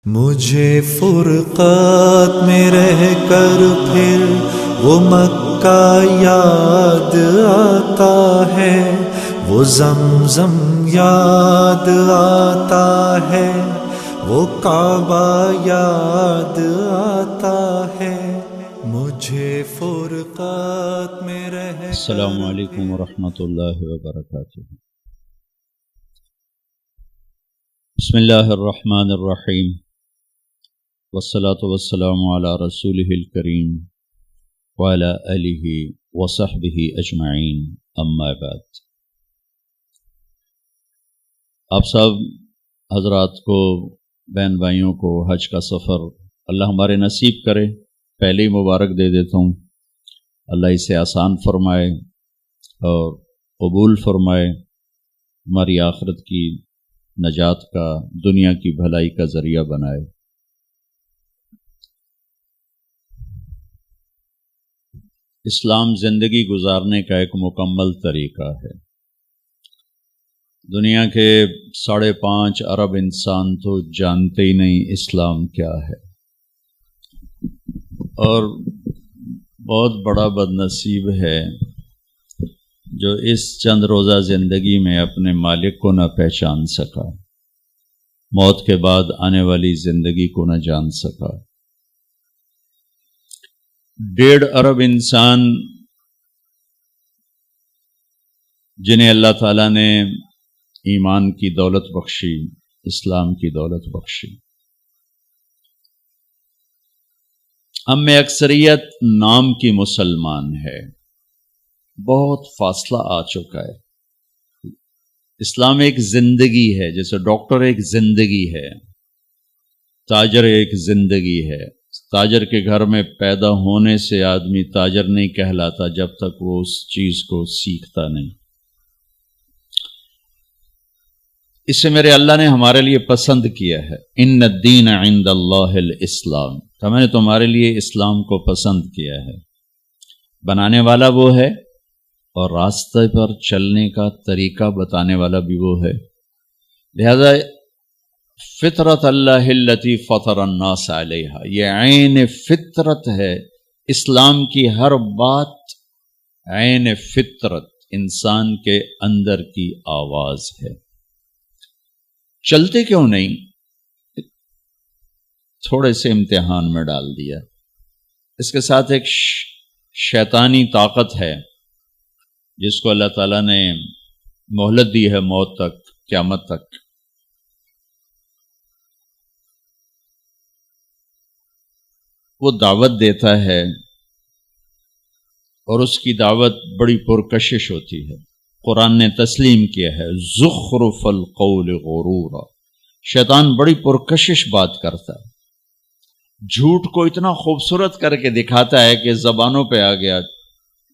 مجھے فرقات میں رہ کر پھر وہ مکہ یاد آتا ہے، وہ زمزم یاد آتا ہے، وہ کعبہ یاد آتا ہے، مجھے فرقات میں رہ کر۔ السلام علیکم ورحمۃ اللہ وبرکاتہ۔ بسم اللہ الرحمن الرحیم، والصلاة والسلام علی رسولہ الکریم وعلی آلہ وصحبہ اجمعین، اما بعد۔ آپ سب حضرات کو، بہن بھائیوں کو حج کا سفر اللہ ہمارے نصیب کرے۔ پہلے ہی مبارک دے دیتا ہوں، اللہ اسے آسان فرمائے اور قبول فرمائے، ہماری آخرت کی نجات کا، دنیا کی بھلائی کا ذریعہ بنائے۔ اسلام زندگی گزارنے کا ایک مکمل طریقہ ہے۔ دنیا کے 5.5 ارب انسان تو جانتے ہی نہیں اسلام کیا ہے، اور بہت بڑا بد نصیب ہے جو اس چند روزہ زندگی میں اپنے مالک کو نہ پہچان سکا، موت کے بعد آنے والی زندگی کو نہ جان سکا۔ 1.5 ارب انسان جنہیں اللہ تعالیٰ نے ایمان کی دولت بخشی، اسلام کی دولت بخشی۔ ہم میں اکثریت نام کی مسلمان ہے، بہت فاصلہ آ چکا ہے۔ اسلام ایک زندگی ہے، جیسے ڈاکٹر ایک زندگی ہے، تاجر ایک زندگی ہے۔ تاجر کے گھر میں پیدا ہونے سے آدمی تاجر نہیں کہلاتا جب تک وہ اس چیز کو سیکھتا نہیں۔ اسے میرے اللہ نے ہمارے لیے پسند کیا ہے، ان الدین عند اللہ الاسلام، تو میں نے تمہارے لیے اسلام کو پسند کیا ہے۔ بنانے والا وہ ہے اور راستے پر چلنے کا طریقہ بتانے والا بھی وہ ہے۔ لہذا فطرت اللہ التی فطر الناس علیہا، یہ عین فطرت ہے۔ اسلام کی ہر بات عین فطرت، انسان کے اندر کی آواز ہے۔ چلتے کیوں نہیں؟ تھوڑے سے امتحان میں ڈال دیا۔ اس کے ساتھ ایک شیطانی طاقت ہے جس کو اللہ تعالیٰ نے مہلت دی ہے، موت تک، قیامت تک۔ وہ دعوت دیتا ہے اور اس کی دعوت بڑی پرکشش ہوتی ہے۔ قرآن نے تسلیم کیا ہے، زخرف القول غرورا، شیطان بڑی پرکشش بات کرتا ہے، جھوٹ کو اتنا خوبصورت کر کے دکھاتا ہے کہ زبانوں پہ آ گیا۔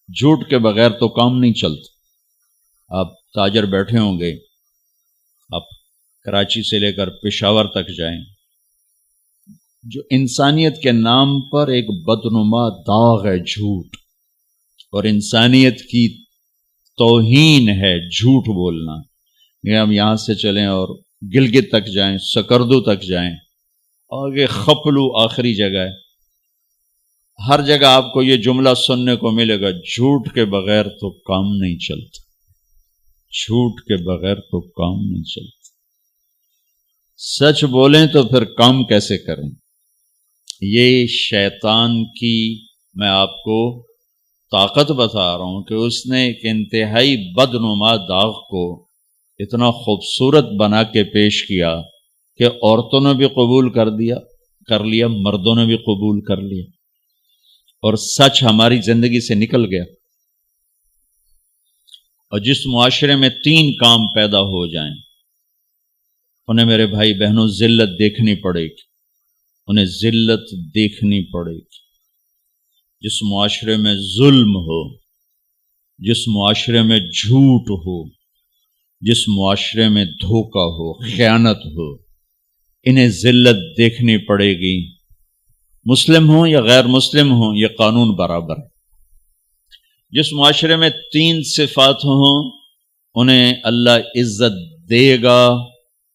جھوٹ کے بغیر تو کام نہیں چلتا۔ آپ تاجر بیٹھے ہوں گے، آپ کراچی سے لے کر پشاور تک جائیں، جو انسانیت کے نام پر ایک بدنما داغ ہے جھوٹ، اور انسانیت کی توہین ہے جھوٹ بولنا۔ یہ ہم یہاں سے چلیں اور گلگت تک جائیں، سکردو تک جائیں، آگے خپلو آخری جگہ ہے، ہر جگہ آپ کو یہ جملہ سننے کو ملے گا، جھوٹ کے بغیر تو کام نہیں چلتا، جھوٹ کے بغیر تو کام نہیں چلتا۔ سچ بولیں تو پھر کام کیسے کریں؟ یہ شیطان کی میں آپ کو طاقت بتا رہا ہوں کہ اس نے ایک انتہائی بدنما داغ کو اتنا خوبصورت بنا کے پیش کیا کہ عورتوں نے بھی قبول کر لیا، مردوں نے بھی قبول کر لیا، اور سچ ہماری زندگی سے نکل گیا۔ اور جس معاشرے میں 3 کام پیدا ہو جائیں، انہیں میرے بھائی بہنوں ذلت دیکھنی پڑے گی، انہیں ذلت دیکھنی پڑے گی۔ جس معاشرے میں ظلم ہو، جس معاشرے میں جھوٹ ہو، جس معاشرے میں دھوکہ ہو، خیانت ہو، انہیں ذلت دیکھنی پڑے گی۔ مسلم ہوں یا غیر مسلم ہوں، یہ قانون برابر ہے۔ جس معاشرے میں 3 صفات ہوں، انہیں اللہ عزت دے گا،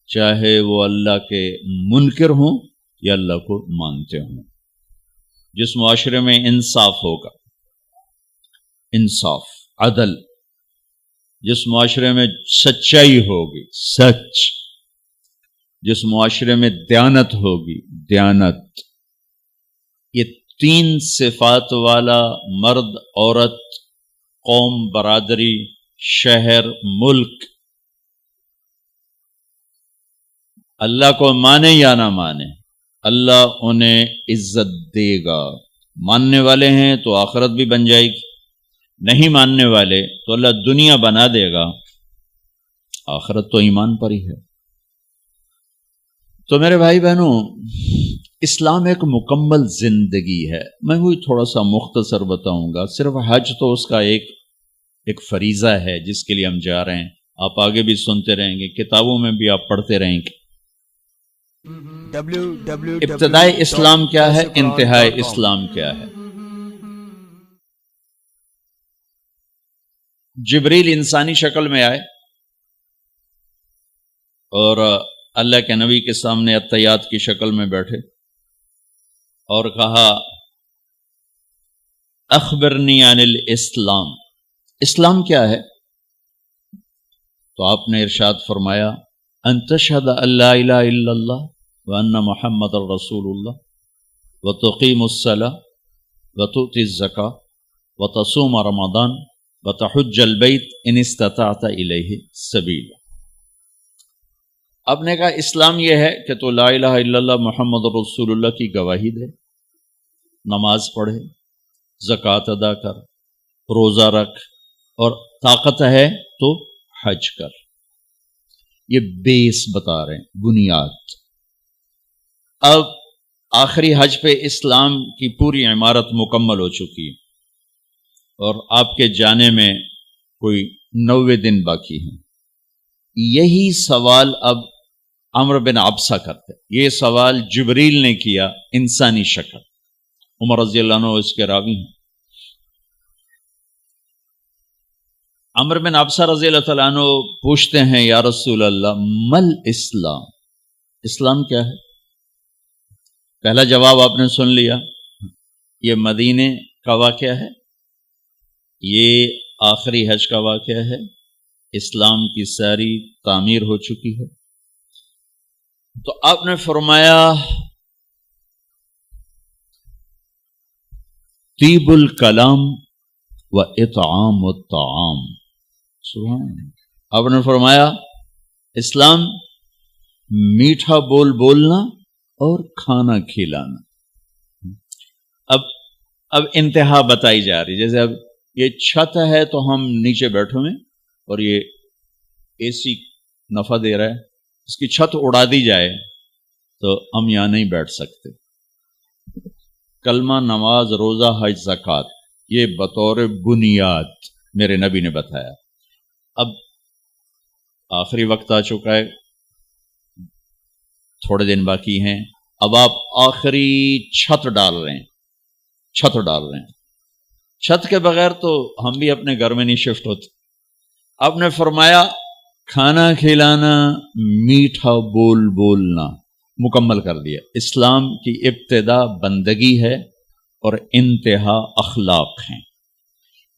چاہے وہ اللہ کے منکر ہوں یا اللہ کو مانتے ہوں. جس معاشرے میں انصاف ہوگا، انصاف، عدل، جس معاشرے میں سچائی ہوگی، سچ، جس معاشرے میں دیانت ہوگی، دیانت، یہ 3 صفات والا مرد، عورت، قوم، برادری، شہر، ملک، اللہ کو مانے یا نہ مانے، اللہ انہیں عزت دے گا. ماننے والے ہیں تو آخرت بھی بن جائے گی، نہیں ماننے والے تو اللہ دنیا بنا دے گا، آخرت تو ایمان پر ہی ہے. تو میرے بھائی بہنوں، اسلام ایک مکمل زندگی ہے. میں وہی تھوڑا سا مختصر بتاؤں گا. صرف حج تو اس کا ایک فریضہ ہے جس کے لیے ہم جا رہے ہیں. آپ آگے بھی سنتے رہیں گے، کتابوں میں بھی آپ پڑھتے رہیں گے. ابتدائی اسلام کیا ہے، انتہائی اسلام کیا ہے. جبریل انسانی شکل میں آئے اور اللہ کے نبی کے سامنے التحیات کی شکل میں بیٹھے اور کہا اخبرنی عن الاسلام، اسلام کیا ہے؟ تو آپ نے ارشاد فرمایا ان تشہد ان لا الہ الا اللہ وان محمد رسول اللہ وتقیم الصلاۃ وتؤتی الزکاۃ وتصوم رمضان وتحج البیت ان استطعت الیہ سبیلا. آپ نے کہا اسلام یہ ہے کہ تو لا الہ الا اللہ محمد رسول اللہ کی گواہی دے، نماز پڑھے، زکوٰۃ ادا کر، روزہ رکھ، اور طاقت ہے تو حج کر. یہ بیس بتا رہے ہیں، بنیاد. اب آخری حج پہ اسلام کی پوری عمارت مکمل ہو چکی ہے اور آپ کے جانے میں کوئی 90 دن باقی ہیں. یہی سوال اب عمرو بن عبسہ کرتے. یہ سوال جبریل نے کیا انسانی شکل. عمر رضی اللہ عنہ اس کے راوی ہیں. عمرو بن عبسہ رضی اللہ تعالیٰ عنہ پوچھتے ہیں یا رسول اللہ مل اسلام، اسلام کیا ہے؟ پہلا جواب آپ نے سن لیا، یہ مدینے کا واقعہ ہے، یہ آخری حج کا واقعہ ہے، اسلام کی ساری تعمیر ہو چکی ہے. تو آپ نے فرمایا طیب الکلام و اطعام الطعام. سبحان اللہ. آپ نے فرمایا اسلام میٹھا بول بولنا اور کھانا کھلانا. اب انتہا بتائی جا رہی، جیسے اب یہ چھت ہے تو ہم نیچے بیٹھے ہوئے اور یہ اے سی نفع دے رہا ہے، اس کی چھت اڑا دی جائے تو ہم یہاں نہیں بیٹھ سکتے. کلمہ، نماز، روزہ، حج، زکوٰۃ، یہ بطور بنیاد میرے نبی نے بتایا. اب آخری وقت آ چکا ہے، تھوڑے دن باقی ہیں. اب آپ آخری چھت ڈال رہے ہیں، چھت ڈال رہے ہیں. چھت کے بغیر تو ہم بھی اپنے گھر میں نہیں شفٹ ہوتے. آپ نے فرمایا کھانا کھلانا، میٹھا بول بولنا مکمل کر دیا. اسلام کی ابتدا بندگی ہے اور انتہا اخلاق ہیں.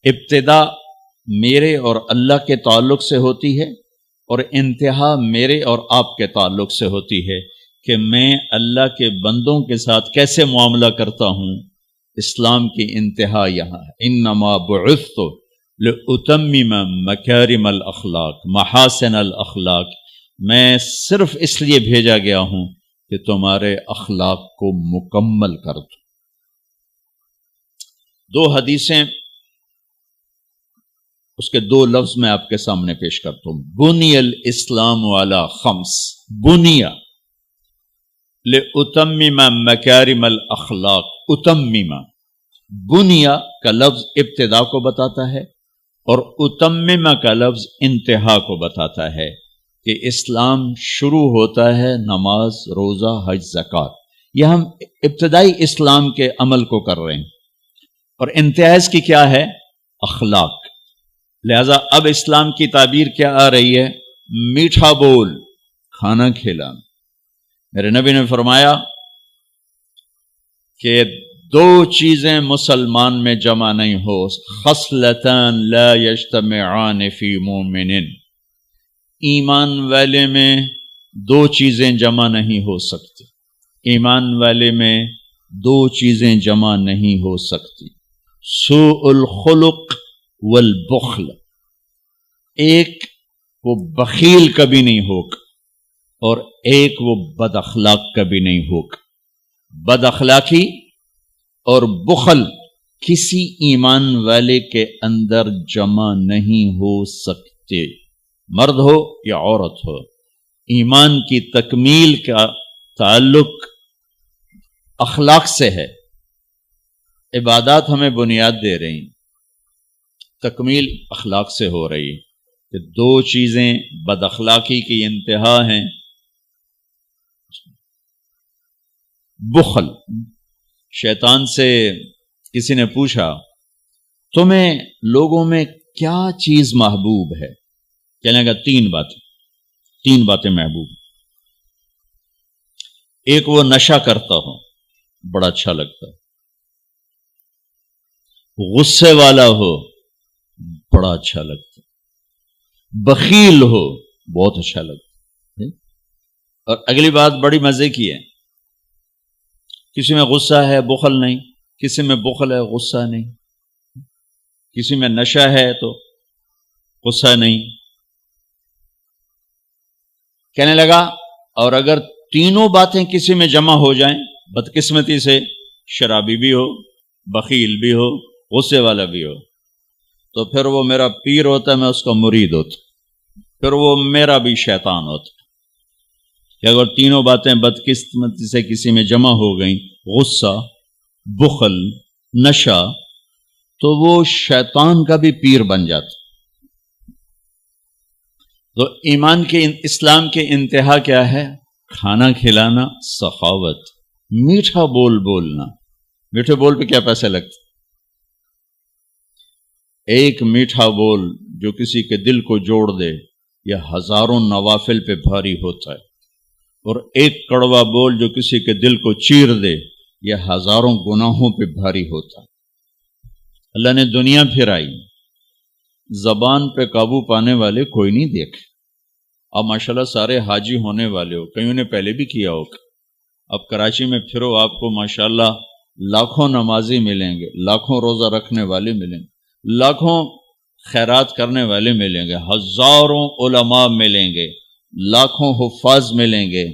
ابتدا میرے اور اللہ کے تعلق سے ہوتی ہے اور انتہا میرے اور آپ کے تعلق سے ہوتی ہے کہ میں اللہ کے بندوں کے ساتھ کیسے معاملہ کرتا ہوں. اسلام کی انتہا یہاں ہے. انما بعثت لأتمم مکارم الاخلاق، محاسن الاخلاق. میں صرف اس لیے بھیجا گیا ہوں کہ تمہارے اخلاق کو مکمل کر دوں. 2 حدیثیں، اس کے 2 لفظ میں آپ کے سامنے پیش کرتا ہوں. بنی الاسلام علی 5، بنیا لأتمم مکارم الاخلاق. اتمم، بنیا کا لفظ ابتدا کو بتاتا ہے اور اتمم کا لفظ انتہا کو بتاتا ہے کہ اسلام شروع ہوتا ہے نماز، روزہ، حج، زکوٰۃ. یہ ہم ابتدائی اسلام کے عمل کو کر رہے ہیں اور انتہا اس کی کیا ہے؟ اخلاق. لہذا اب اسلام کی تعبیر کیا آ رہی ہے؟ میٹھا بول، کھانا کھلانا. میرے نبی نے فرمایا کہ دو چیزیں مسلمان میں جمع نہیں ہو، خصلتان لا یجتمعان فی مومن، ایمان والے میں دو چیزیں جمع نہیں ہو سکتی، ایمان والے میں دو چیزیں جمع نہیں ہو سکتی، سوء الخلق والبخل، ایک وہ بخیل کبھی نہیں ہوگا اور ایک وہ بد اخلاق کبھی نہیں ہوگا۔ بد اخلاقی اور بخل کسی ایمان والے کے اندر جمع نہیں ہو سکتے، مرد ہو یا عورت ہو۔ ایمان کی تکمیل کا تعلق اخلاق سے ہے، عبادات ہمیں بنیاد دے رہی ہیں، تکمیل اخلاق سے ہو رہی ہے کہ دو چیزیں بد اخلاقی کی انتہا ہیں، بخل۔ شیطان سے کسی نے پوچھا تمہیں لوگوں میں کیا چیز محبوب ہے؟ کہنے لگا تین باتیں محبوب۔ ایک وہ نشہ کرتا ہو، بڑا اچھا لگتا، غصے والا ہو، بڑا اچھا لگتا، بخیل ہو، بہت اچھا لگتا۔ اور اگلی بات بڑی مزے کی ہے، کسی میں غصہ ہے بخل نہیں، کسی میں بخل ہے غصہ نہیں، کسی میں نشہ ہے تو غصہ نہیں۔ کہنے لگا اور اگر تینوں باتیں کسی میں جمع ہو جائیں، بدقسمتی سے شرابی بھی ہو، بخیل بھی ہو، غصے والا بھی ہو، تو پھر وہ میرا پیر ہوتا ہے، میں اس کا مرید ہوتا، پھر وہ میرا بھی شیطان ہوتا۔ کہ اگر تینوں باتیں بدقسمتی سے کسی میں جمع ہو گئیں، غصہ، بخل، نشہ، تو وہ شیطان کا بھی پیر بن جاتا۔ تو ایمان کے اسلام کے انتہا کیا ہے؟ کھانا کھلانا، سخاوت، میٹھا بول بولنا۔ میٹھے بول پہ کیا پیسے لگتے؟ ایک میٹھا بول جو کسی کے دل کو جوڑ دے یہ ہزاروں نوافل پہ بھاری ہوتا ہے، اور ایک کڑوا بول جو کسی کے دل کو چیر دے یہ ہزاروں گناہوں پہ بھاری ہوتا ہے۔ اللہ نے دنیا پھرائی، زبان پہ قابو پانے والے کوئی نہیں دیکھے۔ اب ماشاءاللہ سارے حاجی ہونے والے ہو، کئیوں نے پہلے بھی کیا ہوگا۔ اب کراچی میں پھرو، آپ کو ماشاءاللہ لاکھوں نمازی ملیں گے، لاکھوں روزہ رکھنے والے ملیں گے، لاکھوں خیرات کرنے والے ملیں گے، ہزاروں علماء ملیں گے، لاکھوں حفاظ ملیں گے،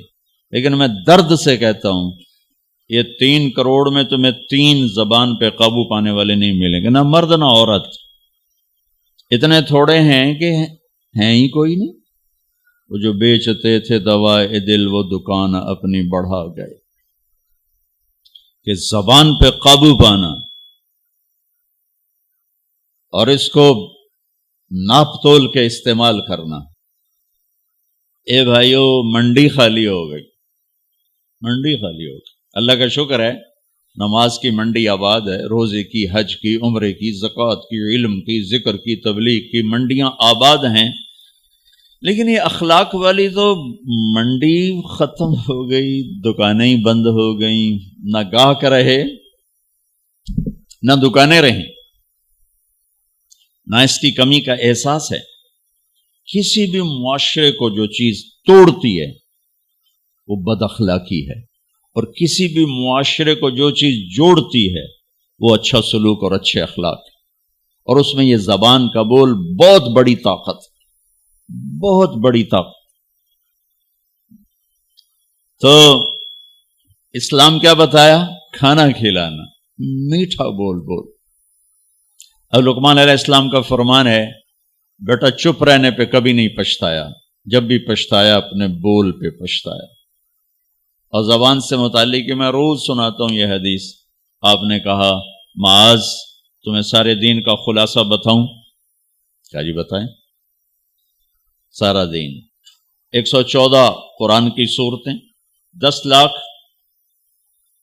لیکن میں درد سے کہتا ہوں یہ 3 کروڑ میں تمہیں 3 زبان پہ قابو پانے والے نہیں ملیں گے، نہ مرد نہ عورت۔ اتنے تھوڑے ہیں کہ ہیں ہی کوئی نہیں۔ وہ جو بیچتے تھے دوائے دل وہ دکان اپنی بڑھا گئے۔ کہ زبان پہ قابو پانا اور اس کو ناپ تول کے استعمال کرنا۔ اے بھائیو، منڈی خالی ہو گئی، منڈی خالی ہو گئی۔ اللہ کا شکر ہے نماز کی منڈی آباد ہے، روزے کی، حج کی، عمرے کی، زکوٰۃ کی، علم کی، ذکر کی، تبلیغ کی منڈیاں آباد ہیں، لیکن یہ اخلاق والی تو منڈی ختم ہو گئی، دکانیں بند ہو گئیں، نہ گاہک رہے نہ دکانیں رہیں، نہ اس کی کمی کا احساس ہے۔ کسی بھی معاشرے کو جو چیز توڑتی ہے وہ بد اخلاقی ہے، اور کسی بھی معاشرے کو جو چیز جوڑتی ہے وہ اچھا سلوک اور اچھے اخلاق ہے، اور اس میں یہ زبان کا بول بہت بڑی طاقت، بہت بڑی طاقت۔ تو اسلام کیا بتایا؟ کھانا کھلانا، میٹھا بول بول۔ اب لقمان علیہ السلام کا فرمان ہے بیٹا چپ رہنے پہ کبھی نہیں پچھتایا، جب بھی پچھتایا اپنے بول پہ پچھتایا۔ اور زبان سے متعلق میں روز سناتا ہوں یہ حدیث۔ آپ نے کہا معاذ تمہیں سارے دین کا خلاصہ بتاؤں؟ کیا جی بتائیں؟ سارا دین 114 قرآن کی صورتیں، 10 لاکھ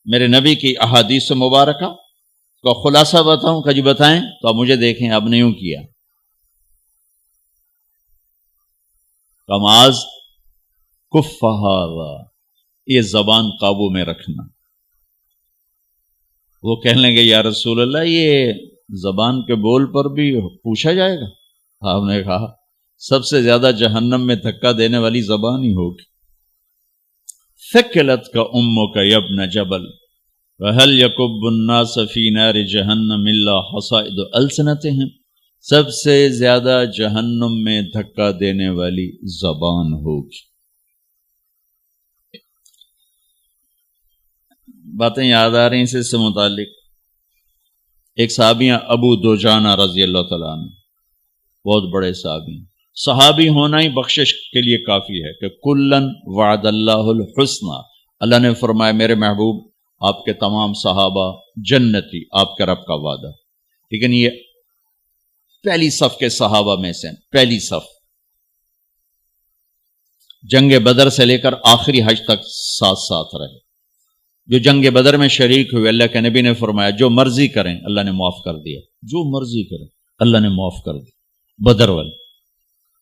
میرے نبی کی احادیث مبارکہ کا خلاصہ بتاؤں؟ کہ جی بتائیں؟ تو آپ مجھے دیکھیں، آپ نے یوں کیا۔ معاذ کف ہذا، یہ زبان قابو میں رکھنا۔ وہ کہنے لگے یا رسول اللہ یہ زبان کے بول پر بھی پوچھا جائے گا؟ آپ نے کہا سب سے زیادہ جہنم میں دھکا دینے والی زبان ہی ہوگی. ثقلت کا امک یا ابن جبل وهل يكب الناس في نار جہنم الا حصائد السنتهم. سب سے زیادہ جہنم میں دھکا دینے والی زبان ہوگی. باتیں یاد آ رہی ہیں اس سے متعلق. ایک صحابی ابو دوجانہ رضی اللہ تعالیٰ عنہ، بہت بڑے صحابی. صحابی ہونا ہی بخشش کے لیے کافی ہے کہ کلن وعد اللہ الحسنى. اللہ نے فرمایا میرے محبوب آپ کے تمام صحابہ جنتی، آپ کے رب کا وعدہ. لیکن یہ پہلی صف کے صحابہ میں سے پہلی صف، جنگ بدر سے لے کر آخری حج تک ساتھ ساتھ رہے. جو جنگ بدر میں شریک ہوئے اللہ کے نبی نے فرمایا جو مرضی کریں اللہ نے معاف کر دیا، جو مرضی کریں اللہ نے معاف کر دیا. بدر والے.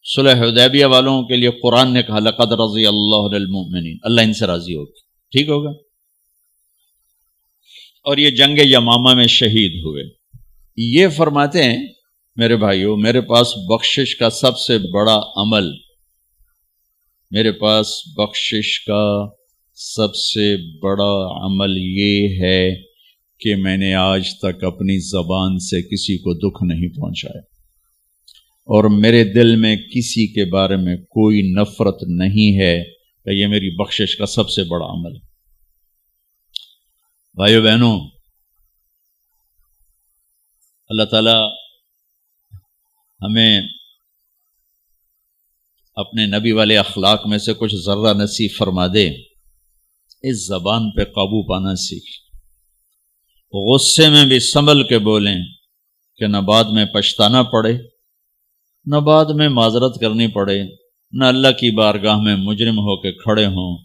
صلح حدیبیہ والوں کے لیے قرآن نے کہا لقد رضی اللہ عن المؤمنین، اللہ ان سے راضی ہوگا. ٹھیک ہوگا. اور یہ جنگ یمامہ میں شہید ہوئے. یہ فرماتے ہیں میرے بھائیوں میرے پاس بخشش کا سب سے بڑا عمل، میرے پاس بخشش کا سب سے بڑا عمل یہ ہے کہ میں نے آج تک اپنی زبان سے کسی کو دکھ نہیں پہنچایا اور میرے دل میں کسی کے بارے میں کوئی نفرت نہیں ہے. کہ یہ میری بخشش کا سب سے بڑا عمل ہے. بھائیو بہنوں، اللہ تعالی ہمیں اپنے نبی والے اخلاق میں سے کچھ ذرہ نصیب فرما دے. اس زبان پہ قابو پانا سیکھ، غصے میں بھی سنبھل کے بولیں کہ نہ بعد میں پچھتانا پڑے، نہ بعد میں معذرت کرنی پڑے، نہ اللہ کی بارگاہ میں مجرم ہو کے کھڑے ہوں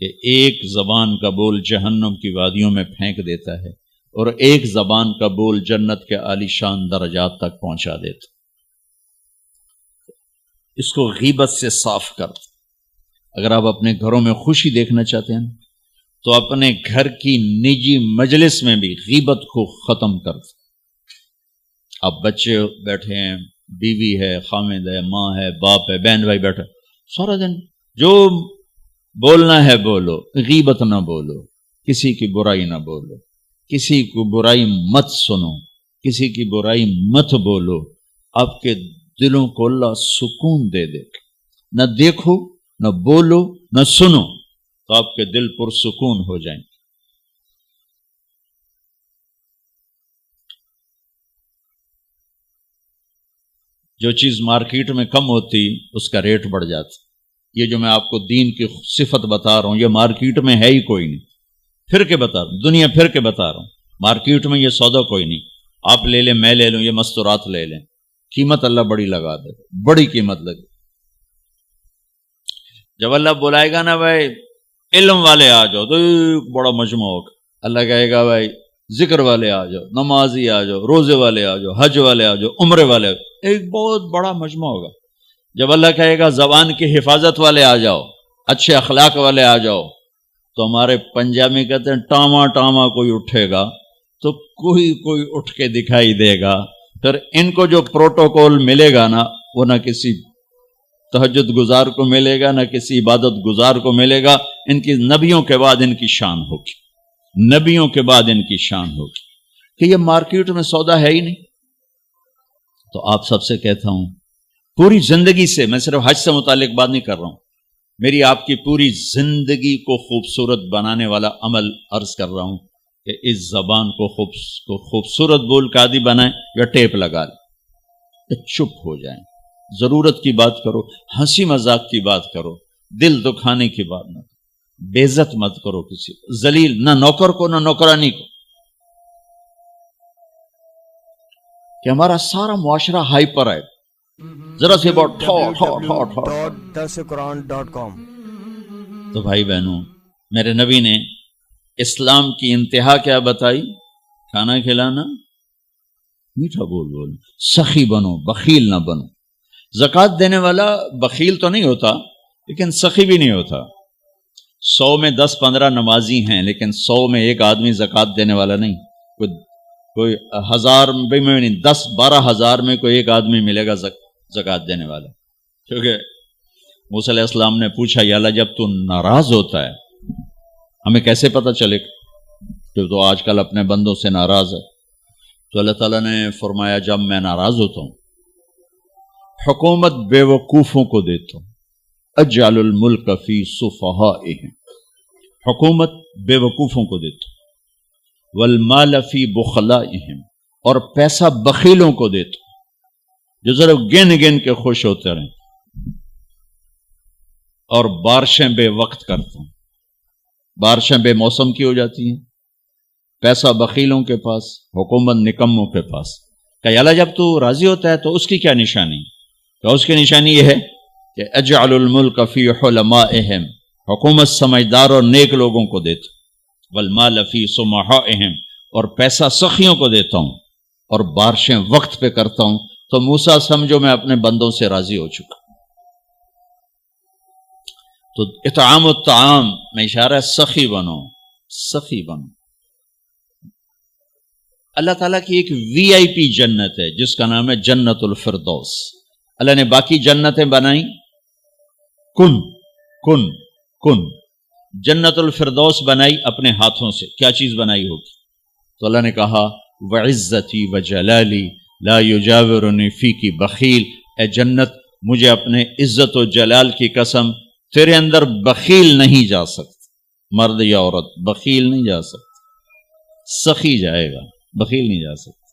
کہ ایک زبان کا بول جہنم کی وادیوں میں پھینک دیتا ہے اور ایک زبان کا بول جنت کے عالی شان درجات تک پہنچا دیتا. اس کو غیبت سے صاف کر. اگر آپ اپنے گھروں میں خوشی دیکھنا چاہتے ہیں تو اپنے گھر کی نجی مجلس میں بھی غیبت کو ختم کر. اب بچے بیٹھے ہیں، بیوی ہے، خامد ہے، ماں ہے، باپ ہے، بہن بھائی بیٹھے، سارا دن جو بولنا ہے بولو، غیبت نہ بولو، کسی کی برائی نہ بولو، کسی کو برائی مت سنو، کسی کی برائی مت بولو. آپ کے دلوں کو اللہ سکون دے دے. نہ دیکھو، نہ بولو، نہ سنو، تو آپ کے دل پرسکون ہو جائیں. جو چیز مارکیٹ میں کم ہوتی اس کا ریٹ بڑھ جاتا. یہ جو میں آپ کو دین کی صفت بتا رہا ہوں یہ مارکیٹ میں ہے ہی کوئی نہیں. پھر کے بتا رہا ہوں، دنیا پھر کے بتا رہا ہوں. مارکیٹ میں یہ سودا کوئی نہیں. آپ لے لیں، میں لے لوں، یہ مستورات لے لیں، قیمت اللہ بڑی لگا دے، بڑی قیمت لگے. جب اللہ بلائے گا نا بھائی علم والے آ جاؤ تو بڑا مجمع ہوگا. اللہ کہے گا بھائی ذکر والے آ جاؤ، نمازی آ جاؤ، روزے والے آ جاؤ، حج والے آ جاؤ، عمرے والے آ جاؤ. ایک بہت بڑا مجمع ہوگا. جب اللہ کہے گا زبان کی حفاظت والے آ جاؤ، اچھے اخلاق والے آ جاؤ، تو ہمارے پنجابی کہتے ہیں ٹاما ٹاما کوئی اٹھے گا تو کوئی اٹھ کے دکھائی دے گا. پھر ان کو جو پروٹوکول ملے گا نا وہ نہ کسی تہجد گزار کو ملے گا، نہ کسی عبادت گزار کو ملے گا. ان کی نبیوں کے بعد ان کی شان ہوگی، نبیوں کے بعد ان کی شان ہوگی کہ یہ مارکیٹ میں سودا ہے ہی نہیں. تو آپ سب سے کہتا ہوں پوری زندگی سے، میں صرف حج سے متعلق بات نہیں کر رہا ہوں، میری آپ کی پوری زندگی کو خوبصورت بنانے والا عمل عرض کر رہا ہوں کہ اس زبان کو خوبصورت بول کا عادی بنائیں یا ٹیپ لگا لیں، چپ ہو جائیں. ضرورت کی بات کرو، ہنسی مذاق کی بات کرو، دل دکھانے کی بات نہ کرو، بے عزت مت کرو کسی کو، ذلیل نہ نوکر کو نہ نوکرانی کو. کہ ہمارا سارا معاشرہ ہائپر ہے، ذرا سی بات www.darsulquran.com. تو بھائی بہنوں میرے نبی نے اسلام کی انتہا کیا بتائی؟ کھانا کھلانا، میٹھا بول بول، سخی بنو، بخیل نہ بنو. زکوٰۃ دینے والا بخیل تو نہیں ہوتا لیکن سخی بھی نہیں ہوتا. 100 میں 10-15 نمازی ہیں لیکن 100 میں ایک آدمی زکوٰۃ دینے والا نہیں. کوئی 1000 میں نہیں 10-12 ہزار میں کوئی ایک آدمی ملے گا زکوٰۃ دینے والا. کیونکہ موسیٰ علیہ السلام نے پوچھا یا اللہ جب تو ناراض ہوتا ہے ہمیں کیسے پتہ چلے کہ تو آج کل اپنے بندوں سے ناراض ہے؟ تو اللہ تعالیٰ نے فرمایا جب میں ناراض ہوتا ہوں حکومت بے وقوفوں کو دیتا ہوں. اجعل الملک فی صفہائہم، حکومت بے وقوفوں کو دیتا ہوں. والمال فی بخلائہم، اور پیسہ بخیلوں کو دیتا ہوں جو ذرا گن گن کے خوش ہوتے رہیں. اور بارشیں بے وقت کرتا ہوں، بارشیں بے موسم کی ہو جاتی ہیں. پیسہ بخیلوں کے پاس، حکومت نکموں کے پاس. کہ اللہ جب تو راضی ہوتا ہے تو اس کی کیا نشانی؟ تو اس کی نشانی یہ ہے کہ اجعل الملک فی حلمائہم، حکومت سمجھدار اور نیک لوگوں کو دیتا. والمال فی سمحائہم، اور پیسہ سخیوں کو دیتا ہوں، اور بارشیں وقت پہ کرتا ہوں. تو موسیٰ سمجھو میں اپنے بندوں سے راضی ہو چکا. تو اطعام الطعام میں اشارہ ہے سخی بنو، سخی بنو. اللہ تعالیٰ کی ایک VIP جنت ہے جس کا نام ہے جنت الفردوس. اللہ نے باقی جنتیں بنائیں کن کن کن، جنت الفردوس بنائی اپنے ہاتھوں سے. کیا چیز بنائی ہوگی؟ تو اللہ نے کہا وعزتی وجلالی لا یجاورنی فیکی بخیل. اے جنت مجھے اپنے عزت و جلال کی قسم تیرے اندر بخیل نہیں جا سکتا. مرد یا عورت بخیل نہیں جا سکتا، سخی جائے گا، بخیل نہیں جا سکتا.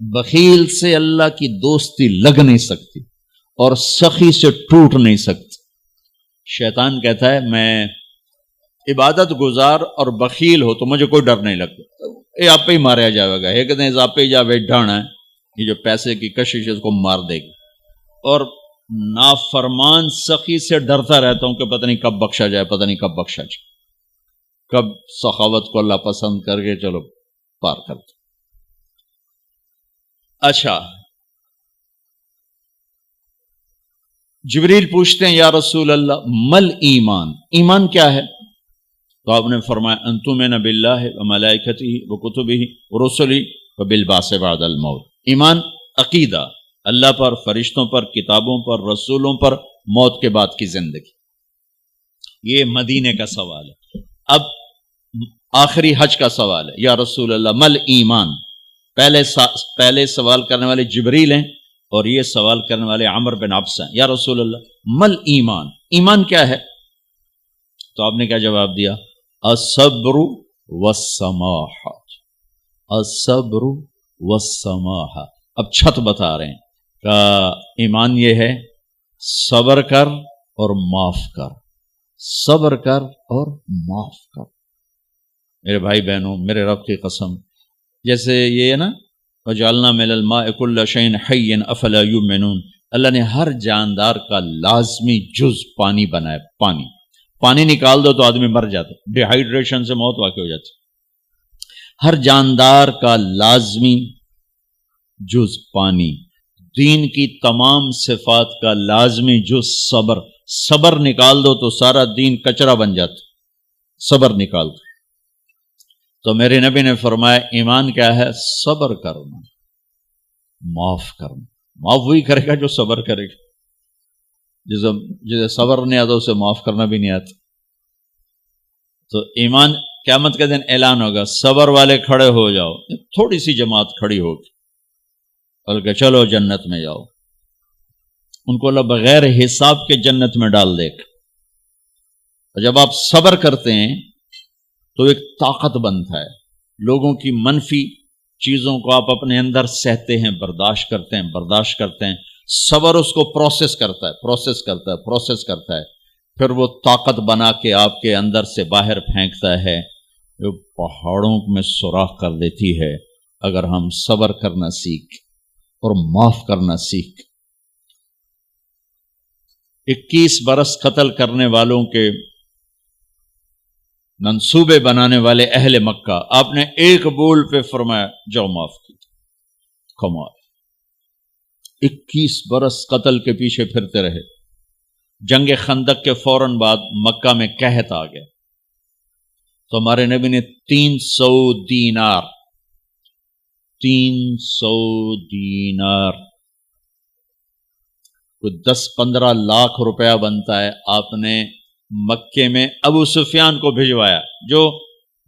بخیل سے اللہ کی دوستی لگ نہیں سکتی اور سخی سے ٹوٹ نہیں سکتی. شیطان کہتا ہے میں عبادت گزار اور بخیل ہو تو مجھے کوئی ڈر نہیں لگتا، یہ آپ پہ ہی ماریا جائے گا. ایک دن آپ پہ جا ڈھانا ہے، یہ جو پیسے کی کشش ہے اس کو مار دے گی. اور نافرمان سخی سے ڈرتا رہتا ہوں کہ پتہ نہیں کب بخشا جائے، پتہ نہیں کب بخشا جائے، کب سخاوت کو اللہ پسند کر کے چلو پار کرتے. اچھا، جبریل پوچھتے ہیں یا رسول اللہ مل ایمان، ایمان کیا ہے؟ تو آپ نے فرمایا ان تؤمن باللہ وملائکتہ وکتبہ ورسلہ وبالبعث بعد الموت. ایمان عقیدہ، اللہ پر، فرشتوں پر، کتابوں پر، رسولوں پر، موت کے بعد کی زندگی. یہ مدینے کا سوال ہے. اب آخری حج کا سوال ہے یا رسول اللہ مل ایمان. پہلے سوال کرنے والے جبریل ہیں اور یہ سوال کرنے والے عمر بن عبس ہیں. یا رسول اللہ مل ایمان، ایمان کیا ہے؟ تو آپ نے کیا جواب دیا؟ الصبر والسماحہ، الصبر والسماحہ. اب چھت بتا رہے ہیں کہ ایمان یہ ہے صبر کر اور معاف کر، صبر کر اور معاف کر. میرے بھائی بہنوں، میرے رب کی قسم، جیسے یہ ہے نا وَجَعَلْنَا مِنَ الْمَاءِ كُلَّ شَيْءٍ حَيٍّ أَفَلَا يُؤْمِنُونَ. اللہ نے ہر جاندار کا لازمی جز پانی بنایا. پانی نکال دو تو آدمی مر جاتا، ڈی ہائیڈریشن سے موت واقع ہو جاتی. ہر جاندار کا لازمی جز پانی. دین کی تمام صفات کا لازمی جز صبر. صبر نکال دو تو سارا دین کچرا بن جاتا. صبر نکال دو. تو میرے نبی نے فرمایا ایمان کیا ہے؟ صبر کرنا، معاف کرنا. معاف وہی کرے گا جو صبر کرے گا. جسے صبر نہیں آتا اسے معاف کرنا بھی نہیں آتا. تو ایمان قیامت کے دن اعلان ہوگا صبر والے کھڑے ہو جاؤ. تھوڑی سی جماعت کھڑی ہوگی بلکہ چلو جنت میں جاؤ. ان کو اللہ بغیر حساب کے جنت میں ڈال دے گا. اور جب آپ صبر کرتے ہیں تو ایک طاقت بنتا ہے. لوگوں کی منفی چیزوں کو آپ اپنے اندر سہتے ہیں، برداشت کرتے ہیں. صبر اس کو پروسیس کرتا ہے، پھر وہ طاقت بنا کے آپ کے اندر سے باہر پھینکتا ہے جو پہاڑوں میں سوراخ کر دیتی ہے. اگر ہم صبر کرنا سیکھ اور معاف کرنا سیکھ. 21 برس قتل کرنے والوں کے منصوبے بنانے والے اہل مکہ، آپ نے ایک بول پہ فرمایا جاؤ معاف کی. کمال. 21 برس قتل کے پیچھے پھرتے رہے. جنگ خندق کے فوراً بعد مکہ میں قحط آ گیا تو ہمارے نبی نے 300 دینار 300 دینار کوئی 10-15 لاکھ روپیہ بنتا ہے، آپ نے مکے میں ابو سفیان کو بھجوایا جو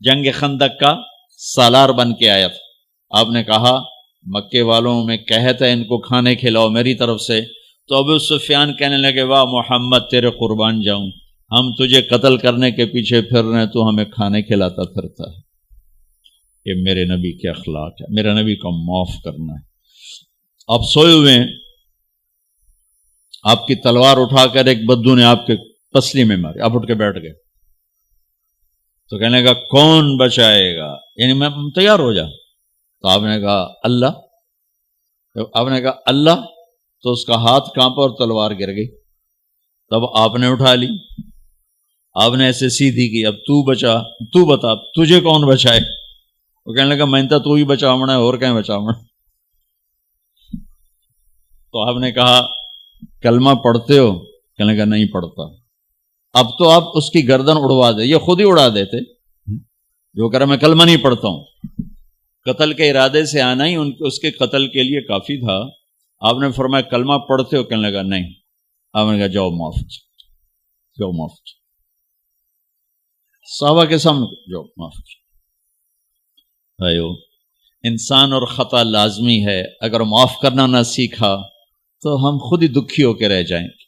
جنگ خندق کا سالار بن کے آیا تھا۔ آپ نے کہا مکے والوں میں کہتا ہے ان کو کھانے کھلاؤ میری طرف سے، تو ابو سفیان کہنے لگے واہ محمد تیرے قربان جاؤں، ہم تجھے قتل کرنے کے پیچھے پھر رہے ہیں، تو ہمیں کھانے کھلاتا پھرتا ہے۔ یہ میرے نبی کے اخلاق ہے، میرے نبی کو معاف کرنا ہے۔ آپ سوئے ہوئے ہیں، آپ کی تلوار اٹھا کر ایک بدو نے آپ کے پسلی میں ماری، آپ اٹھ کے بیٹھ گئے، تو کہنے کا کون بچائے گا، یعنی میں تیار ہو جا، تو آپ نے کہا اللہ، آپ نے کہا اللہ، تو اس کا ہاتھ کانپا اور تلوار گر گئی۔ تب آپ نے اٹھا لی، آپ نے ایسے سیدھی کی، اب تو بچا، تو بتا تجھے کون بچائے؟ وہ کہنے لگا میں تو ہی بچاونا ہے، اور کہیں بچاونا۔ تو آپ نے کہا کلمہ پڑھتے ہو؟ کہنے لگا نہیں پڑھتا۔ اب تو آپ اس کی گردن اڑوا دے، یہ خود ہی اڑا دیتے جو کہہ رہا میں کلمہ نہیں پڑھتا ہوں۔ قتل کے ارادے سے آنا ہی اس کے قتل کے لیے کافی تھا۔ آپ نے فرمایا کلمہ پڑھتے ہو؟ کہنے لگا نہیں۔ آپ نے کہا جاؤ معاف، جاؤ معاف، صحابہ کے سامنے جاؤ معاف۔ بھائیو، انسان اور خطا لازمی ہے، اگر معاف کرنا نہ سیکھا تو ہم خود ہی دکھی ہو کے رہ جائیں گے۔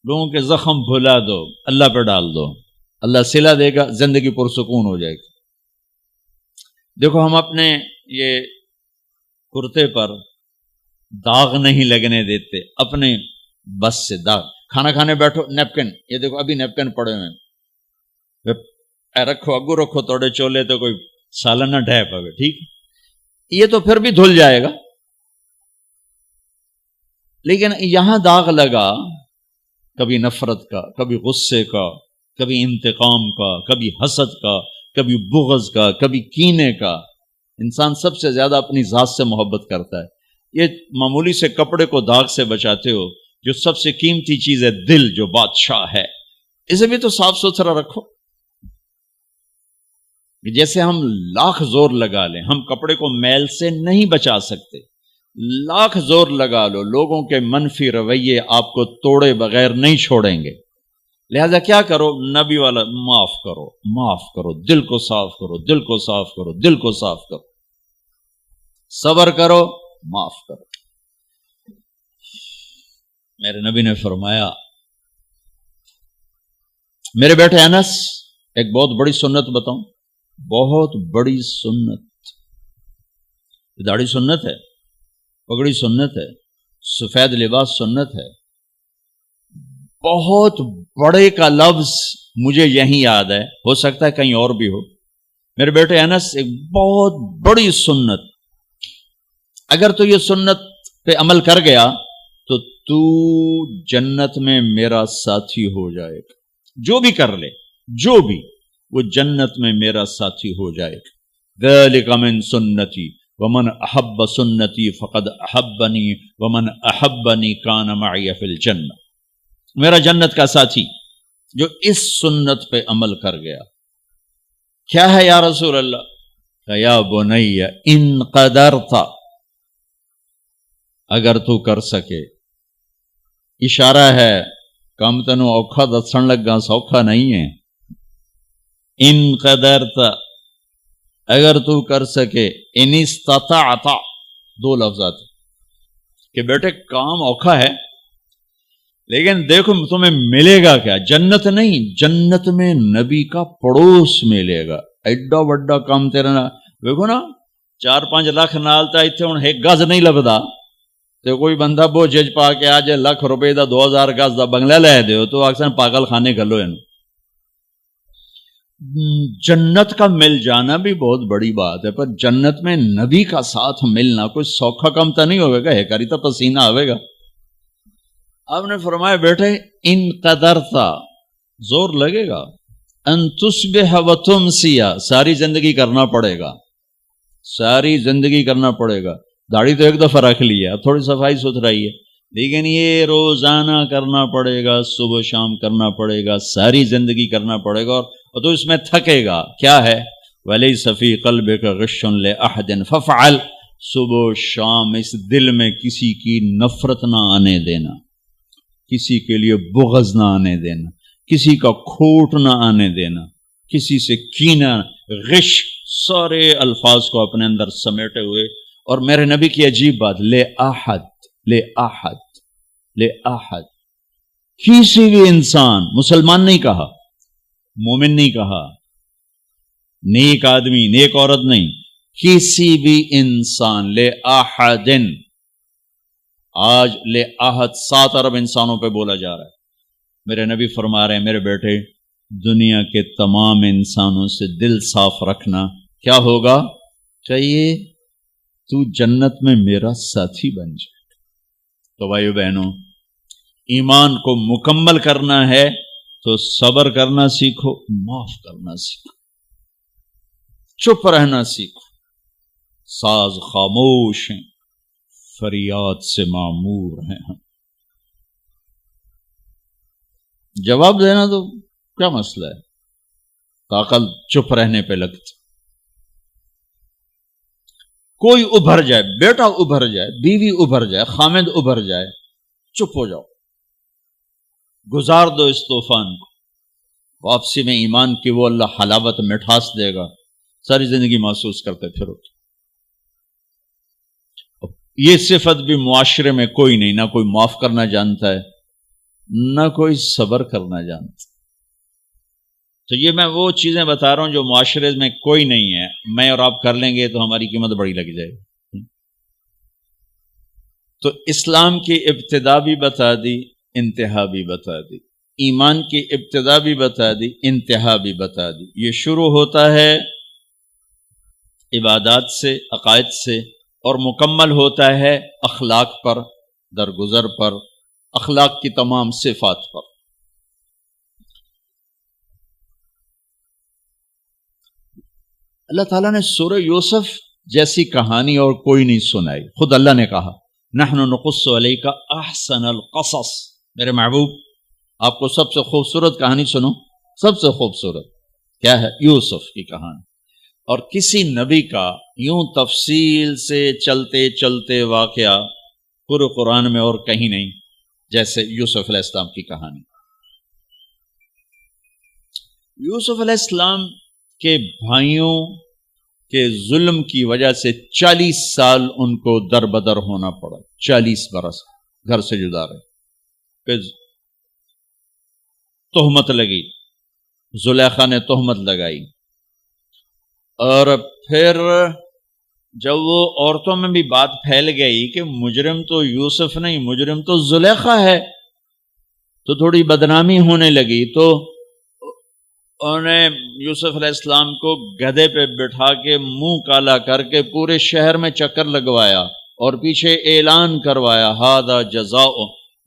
لوگوں کے زخم بھلا دو، اللہ پہ ڈال دو، اللہ صلہ دے گا، زندگی پرسکون ہو جائے گی۔ دیکھو ہم اپنے یہ کرتے پر داغ نہیں لگنے دیتے، اپنے بس سے داغ، کھانا کھانے بیٹھو نیپکن، یہ دیکھو ابھی نیپکن پڑے ہوئے، اے رکھو اگو رکھو توڑے چولے تو کوئی سالن نہ ڈھے پوے، ٹھیک، یہ تو پھر بھی دھل جائے گا، لیکن یہاں داغ لگا کبھی نفرت کا، کبھی غصے کا، کبھی انتقام کا، کبھی حسد کا، کبھی بغض کا، کبھی کینے کا۔ انسان سب سے زیادہ اپنی ذات سے محبت کرتا ہے۔ یہ معمولی سے کپڑے کو داغ سے بچاتے ہو، جو سب سے قیمتی چیز ہے دل، جو بادشاہ ہے، اسے بھی تو صاف ستھرا رکھو۔ جیسے ہم لاکھ زور لگا لیں، ہم کپڑے کو میل سے نہیں بچا سکتے، لاکھ زور لگا لو، لوگوں کے منفی رویے آپ کو توڑے بغیر نہیں چھوڑیں گے۔ لہذا کیا کرو؟ نبی والا معاف کرو، معاف کرو، دل کو صاف کرو، دل کو صاف کرو، دل کو صاف کرو، صبر کرو، معاف کرو۔ میرے نبی نے فرمایا، میرے بیٹے انس، ایک بہت بڑی سنت بتاؤں، بہت بڑی سنت۔ داڑھی سنت ہے، پگڑی سنت ہے، سفید لباس سنت ہے۔ بہت بڑے کا لفظ مجھے یہیں یاد ہے، ہو سکتا ہے کہیں اور بھی ہو۔ میرے بیٹے انس، ایک بہت بڑی سنت، اگر تو یہ سنت پہ عمل کر گیا تو جنت میں میرا ساتھی ہو جائے گا۔ جو بھی کر لے، جو بھی، وہ جنت میں میرا ساتھی ہو جائے گا۔ ذالک من سنتی ومن احب سنتی فقد احبنی ومن احبنی کان معی فی الجنہ۔ میرا جنت کا ساتھی جو اس سنت پہ عمل کر گیا۔ کیا ہے یا رسول اللہ؟ کہ یا بنی ان قدرت، اگر تو کر سکے، اشارہ ہے کم تنو اوکھا دسن لگا سوکھا نہیں ہے۔ ان قدرت، اگر تو کر سکے، ان استطاعت، دو لفظات کہ بیٹے کام اوکھا ہے، لیکن دیکھو تمہیں ملے گا کیا؟ جنت نہیں، جنت میں نبی کا پڑوس ملے گا۔ ایڈا بڑا کام تیرا نا، دیکھو نا 4-5 لاکھ نالتا ایتھے ہن ایک گز نہیں لبدا، تے کوئی بندہ بوجھ پا کے آج لاکھ روپے دا 2000 گز دا بنگلہ لے دیو تو اکثر پاگل خانے گلو ہیں۔ جنت کا مل جانا بھی بہت بڑی بات ہے، پر جنت میں نبی کا ساتھ ملنا کوئی سوکھا کم تو نہیں ہوئے گا، کری تو پسینہ آئے گا۔ آپ نے فرمایا بیٹے ان قدرتا، زور لگے گا، ان تصبح و تمسیا، ساری زندگی کرنا پڑے گا، ساری زندگی کرنا پڑے گا۔ داڑھی تو ایک دفعہ رکھ لی ہے، اب تھوڑی صفائی ستھرائی ہے، لیکن یہ روزانہ کرنا پڑے گا، صبح شام کرنا پڑے گا، ساری زندگی کرنا پڑے گا، اور تو اس میں تھکے گا. کیا ہے؟ وَلَيْسَ فِي قَلْبِكَ غِشٌّ لِأَحَدٍ فَافْعَلْ. صبح شام اس دل میں کسی کی نفرت نہ آنے دینا، کسی کے لیے بغض نہ آنے دینا، کسی کا کھوٹ نہ آنے دینا، کسی سے کینہ، غش، سارے الفاظ کو اپنے اندر سمیٹے ہوئے. اور میرے نبی کی عجیب بات، لے احد، لے احد، لے احد، کسی بھی انسان، مسلمان نہیں کہا، مومن نہیں کہا، نیک آدمی، نیک عورت نہیں، کسی بھی انسان، لے احدن. آج لے احد 7 ارب انسانوں پہ بولا جا رہا ہے. میرے نبی فرما رہے ہیں میرے بیٹے، دنیا کے تمام انسانوں سے دل صاف رکھنا. کیا ہوگا؟ چاہیے تو جنت میں میرا ساتھی بن جائے. تو بھائیو بہنوں، ایمان کو مکمل کرنا ہے تو صبر کرنا سیکھو، معاف کرنا سیکھو، چپ رہنا سیکھو. ساز خاموش ہیں، فریاد سے معمور ہیں. جواب دینا تو کیا مسئلہ ہے، طاقت چپ رہنے پہ لگتی. کوئی ابھر جائے، بیٹا ابھر جائے، بیوی ابھر جائے، خامد ابھر جائے، چپ ہو جاؤ، گزار دو اس طوفان کو. واپسی میں ایمان کی وہ اللہ حلاوت مٹھاس دے گا، ساری زندگی محسوس کرتے پھرو. یہ صفت بھی معاشرے میں کوئی نہیں، نہ کوئی معاف کرنا جانتا ہے، نہ کوئی صبر کرنا جانتا. تو یہ میں وہ چیزیں بتا رہا ہوں جو معاشرے میں کوئی نہیں ہے. میں اور آپ کر لیں گے تو ہماری قیمت بڑی لگ جائے گی. تو اسلام کی ابتدا بھی بتا دی، انتہا بھی بتا دی. ایمان کی ابتدا بھی بتا دی، انتہا بھی بتا دی. یہ شروع ہوتا ہے عبادات سے، عقائد سے، اور مکمل ہوتا ہے اخلاق پر، درگزر پر، اخلاق کی تمام صفات پر. اللہ تعالیٰ نے سورہ یوسف جیسی کہانی اور کوئی نہیں سنائی. خود اللہ نے کہا نحن نقص علیک احسن القصص. میرے محبوب، آپ کو سب سے خوبصورت کہانی سنو، سب سے خوبصورت کیا ہے؟ یوسف کی کہانی. اور کسی نبی کا یوں تفصیل سے چلتے چلتے واقعہ پورے قرآن میں اور کہیں نہیں جیسے یوسف علیہ السلام کی کہانی. یوسف علیہ السلام کے بھائیوں کے ظلم کی وجہ سے 40 سال ان کو در بدر ہونا پڑا. 40 برس گھر سے جدا رہے. پھر تہمت لگی، زلیخا نے تہمت لگائی، اور پھر جب وہ عورتوں میں بھی بات پھیل گئی کہ مجرم تو یوسف نہیں، مجرم تو زلیخا ہے، تو تھوڑی بدنامی ہونے لگی. تو انہوں نے یوسف علیہ السلام کو گدھے پہ بٹھا کے منہ کالا کر کے پورے شہر میں چکر لگوایا اور پیچھے اعلان کروایا ھذا جزاء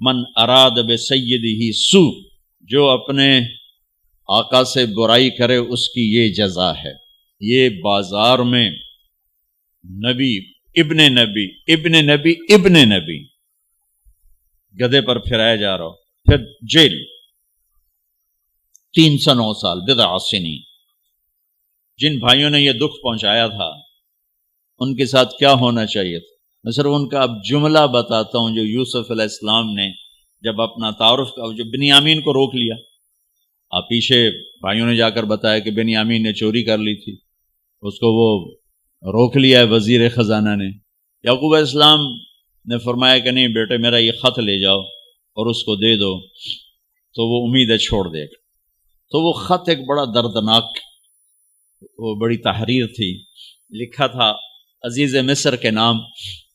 من اراد بسیدہ سوء. جو اپنے آقا سے برائی کرے اس کی یہ جزا ہے. یہ بازار میں نبی ابن نبی ابن نبی ابن نبی گدھے پر پھرایا جا رہا. پھر جیل 309 سال، بضع سنین. جن بھائیوں نے یہ دکھ پہنچایا تھا ان کے ساتھ کیا ہونا چاہیے تھا؟ میں صرف ان کا اب جملہ بتاتا ہوں. جو یوسف علیہ السلام نے جب اپنا تعارف کا، جو بنیامین کو روک لیا، آپ پیچھے بھائیوں نے جا کر بتایا کہ بنیامین نے چوری کر لی تھی، اس کو وہ روک لیا ہے وزیر خزانہ نے. یعقوب علیہ السلام نے فرمایا کہ نہیں بیٹے میرا یہ خط لے جاؤ اور اس کو دے دو تو وہ امیدیں چھوڑ دے گا. تو وہ خط ایک بڑا دردناک، وہ بڑی تحریر تھی. لکھا تھا عزیز مصر کے نام،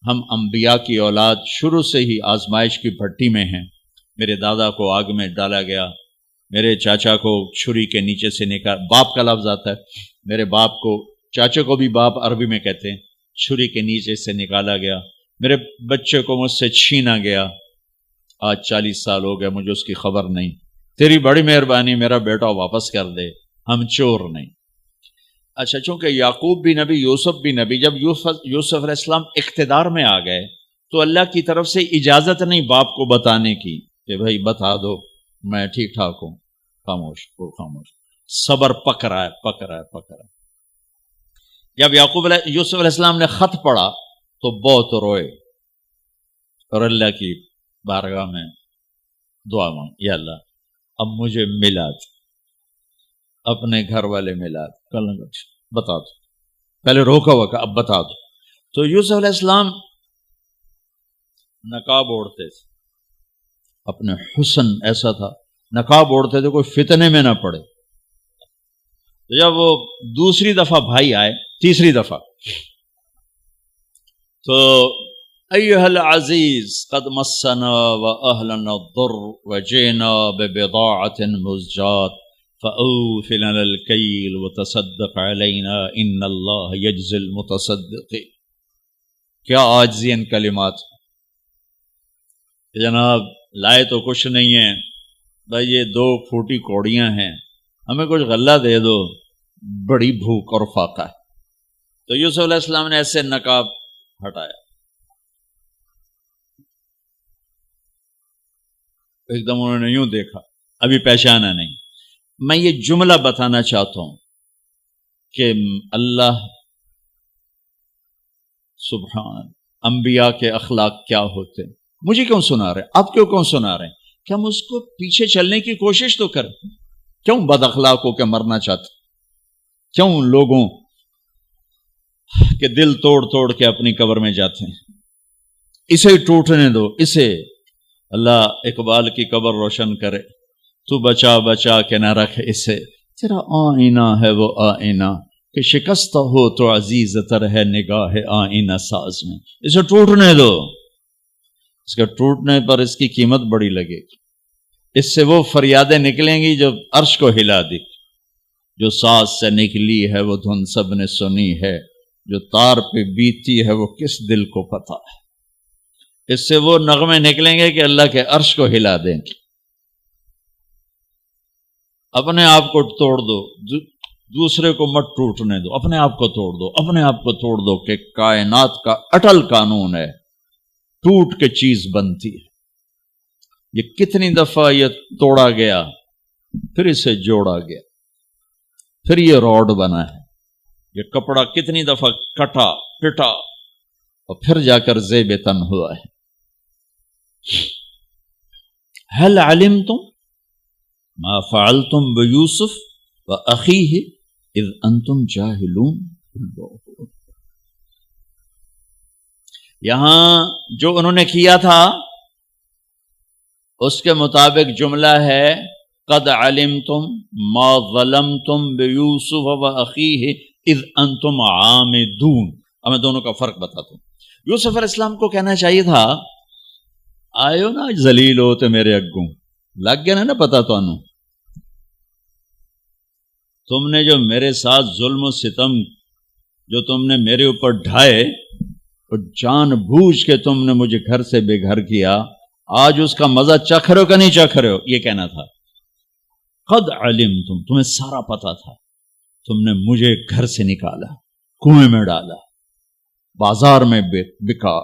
ہم انبیاء کی اولاد شروع سے ہی آزمائش کی بھٹی میں ہیں. میرے دادا کو آگ میں ڈالا گیا، میرے چاچا کو چھری کے نیچے سے نکال، باپ کا لفظ آتا ہے، میرے باپ کو، چاچے کو بھی باپ عربی میں کہتے ہیں، چھری کے نیچے سے نکالا گیا. میرے بچے کو مجھ سے چھینا گیا. آج 40 سال ہو گئے، مجھے اس کی خبر نہیں. تیری بڑی مہربانی میرا بیٹا واپس کر دے، ہم چور نہیں. اچھا، چونکہ یعقوب بھی نبی، یوسف بھی نبی، جب یوسف علیہ السلام اقتدار میں آ گئے تو اللہ کی طرف سے اجازت نہیں باپ کو بتانے کی کہ بھائی بتا دو میں ٹھیک ٹھاک ہوں، خاموش وہ خاموش، صبر پک رہا ہے۔ جب یوسف علیہ السلام نے خط پڑھا تو بہت روئے اور اللہ کی بارگاہ میں دعا مانگ، یا اللہ اب مجھے ملا دو، اپنے گھر والے ملا دو، بتا دو، پہلے روکا ہوا کہ اب بتا دو۔ تو یوسف علیہ السلام نقاب اوڑھتے تھے، اپنے حسن ایسا تھا، نقاب اوڑھتے تھے کوئی فتنے میں نہ پڑے۔ جب وہ دوسری دفعہ بھائی آئے، تیسری دفعہ، تو ایھا العزیز قد مسنا واہلنا الضر وجئنا ببضاعۃ مزجاۃ فأوف لنا الکیل وتصدق علینا ان اللہ یجزی المتصدقین۔ کیا عاجزی ان کلمات، جناب لائے تو کچھ نہیں ہے بھائی، یہ 2 پھوٹی کوڑیاں ہیں، ہمیں کچھ غلہ دے دو، بڑی بھوک اور فاقہ ہے۔ تو یوسف علیہ السلام نے ایسے نقاب ہٹایا، ایک دم انہوں نے یوں دیکھا، ابھی پہچانا نہیں۔ میں یہ جملہ بتانا چاہتا ہوں کہ اللہ سبحان انبیاء کے اخلاق کیا ہوتے ہیں۔ مجھے کیوں سنا رہے ہیں، آپ کیوں سنا رہے ہیں کہ ہم اس کو پیچھے چلنے کی کوشش تو کریں، کیوں بد اخلاق ہو کے مرنا چاہتے، کیوں لوگوں کے دل توڑ کے اپنی قبر میں جاتے ہیں، اسے ٹوٹنے دو، اسے اللہ اقبال کی قبر روشن کرے، تو بچا کے نہ رکھ اسے، تیرا آئینہ ہے وہ آئینہ کہ شکستہ ہو تو عزیز تر ہے نگاہ آئینہ ساز میں، اسے ٹوٹنے دو، اس کے ٹوٹنے پر اس کی قیمت بڑی لگے گی، اس سے وہ فریادیں نکلیں گی جو عرش کو ہلا دی، جو ساز سے نکلی ہے وہ دھن سب نے سنی ہے، جو تار پہ بیتی ہے وہ کس دل کو پتا ہے، اس سے وہ نغمے نکلیں گے کہ اللہ کے عرش کو ہلا دیں گے۔ اپنے آپ کو توڑ دو، دوسرے کو مت ٹوٹنے دو، اپنے آپ کو توڑ دو، اپنے آپ کو توڑ دو کہ کائنات کا اٹل قانون ہے، ٹوٹ کے چیز بنتی ہے۔ یہ کتنی دفعہ یہ توڑا گیا، پھر اسے جوڑا گیا، پھر یہ روڈ بنا ہے، یہ کپڑا کتنی دفعہ کٹا پٹا اور پھر جا کر زیب تن ہوا ہے۔ هل علمتم ما فعلتم بیوسف واخیہ اذ انتم جاہلون۔ یہاں جو انہوں نے کیا تھا اس کے مطابق جملہ ہے قد علمتم ما ظلمتم بیوسف واخیہ اذ انتم عامدون۔ اب میں دونوں کا فرق بتاتا ہوں۔ یوسف علیہ السلام کو کہنا چاہیے تھا آئے ہو نا ذلیل ہو تے میرے اگوں، لگ گیا نا پتا تو تم نے جو میرے ساتھ ظلم و ستم جو تم نے میرے اوپر ڈھائے، اور جان بوجھ کے تم نے مجھے گھر سے بے گھر کیا، آج اس کا مزہ چکھ رہے ہو کہ نہیں چکھ رہے ہو، یہ کہنا تھا۔ قد علمتم، تمہیں سارا پتا تھا، تم نے مجھے گھر سے نکالا، کنویں میں ڈالا، بازار میں بکا،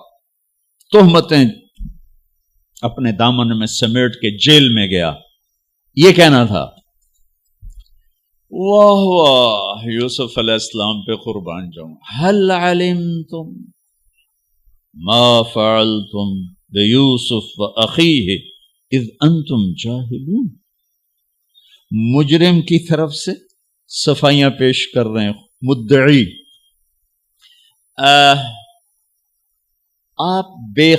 تہمتیں اپنے دامن میں سمیٹ کے جیل میں گیا، یہ کہنا تھا۔ واہ واہ، یوسف علیہ السلام پہ قربان جاؤں۔ هل علمتم ما فعلتم بیوسف واخیہ اذ انتم جاہلون۔ مجرم کی طرف سے صفائیاں پیش کر رہے ہیں، مدعی۔ آپ بے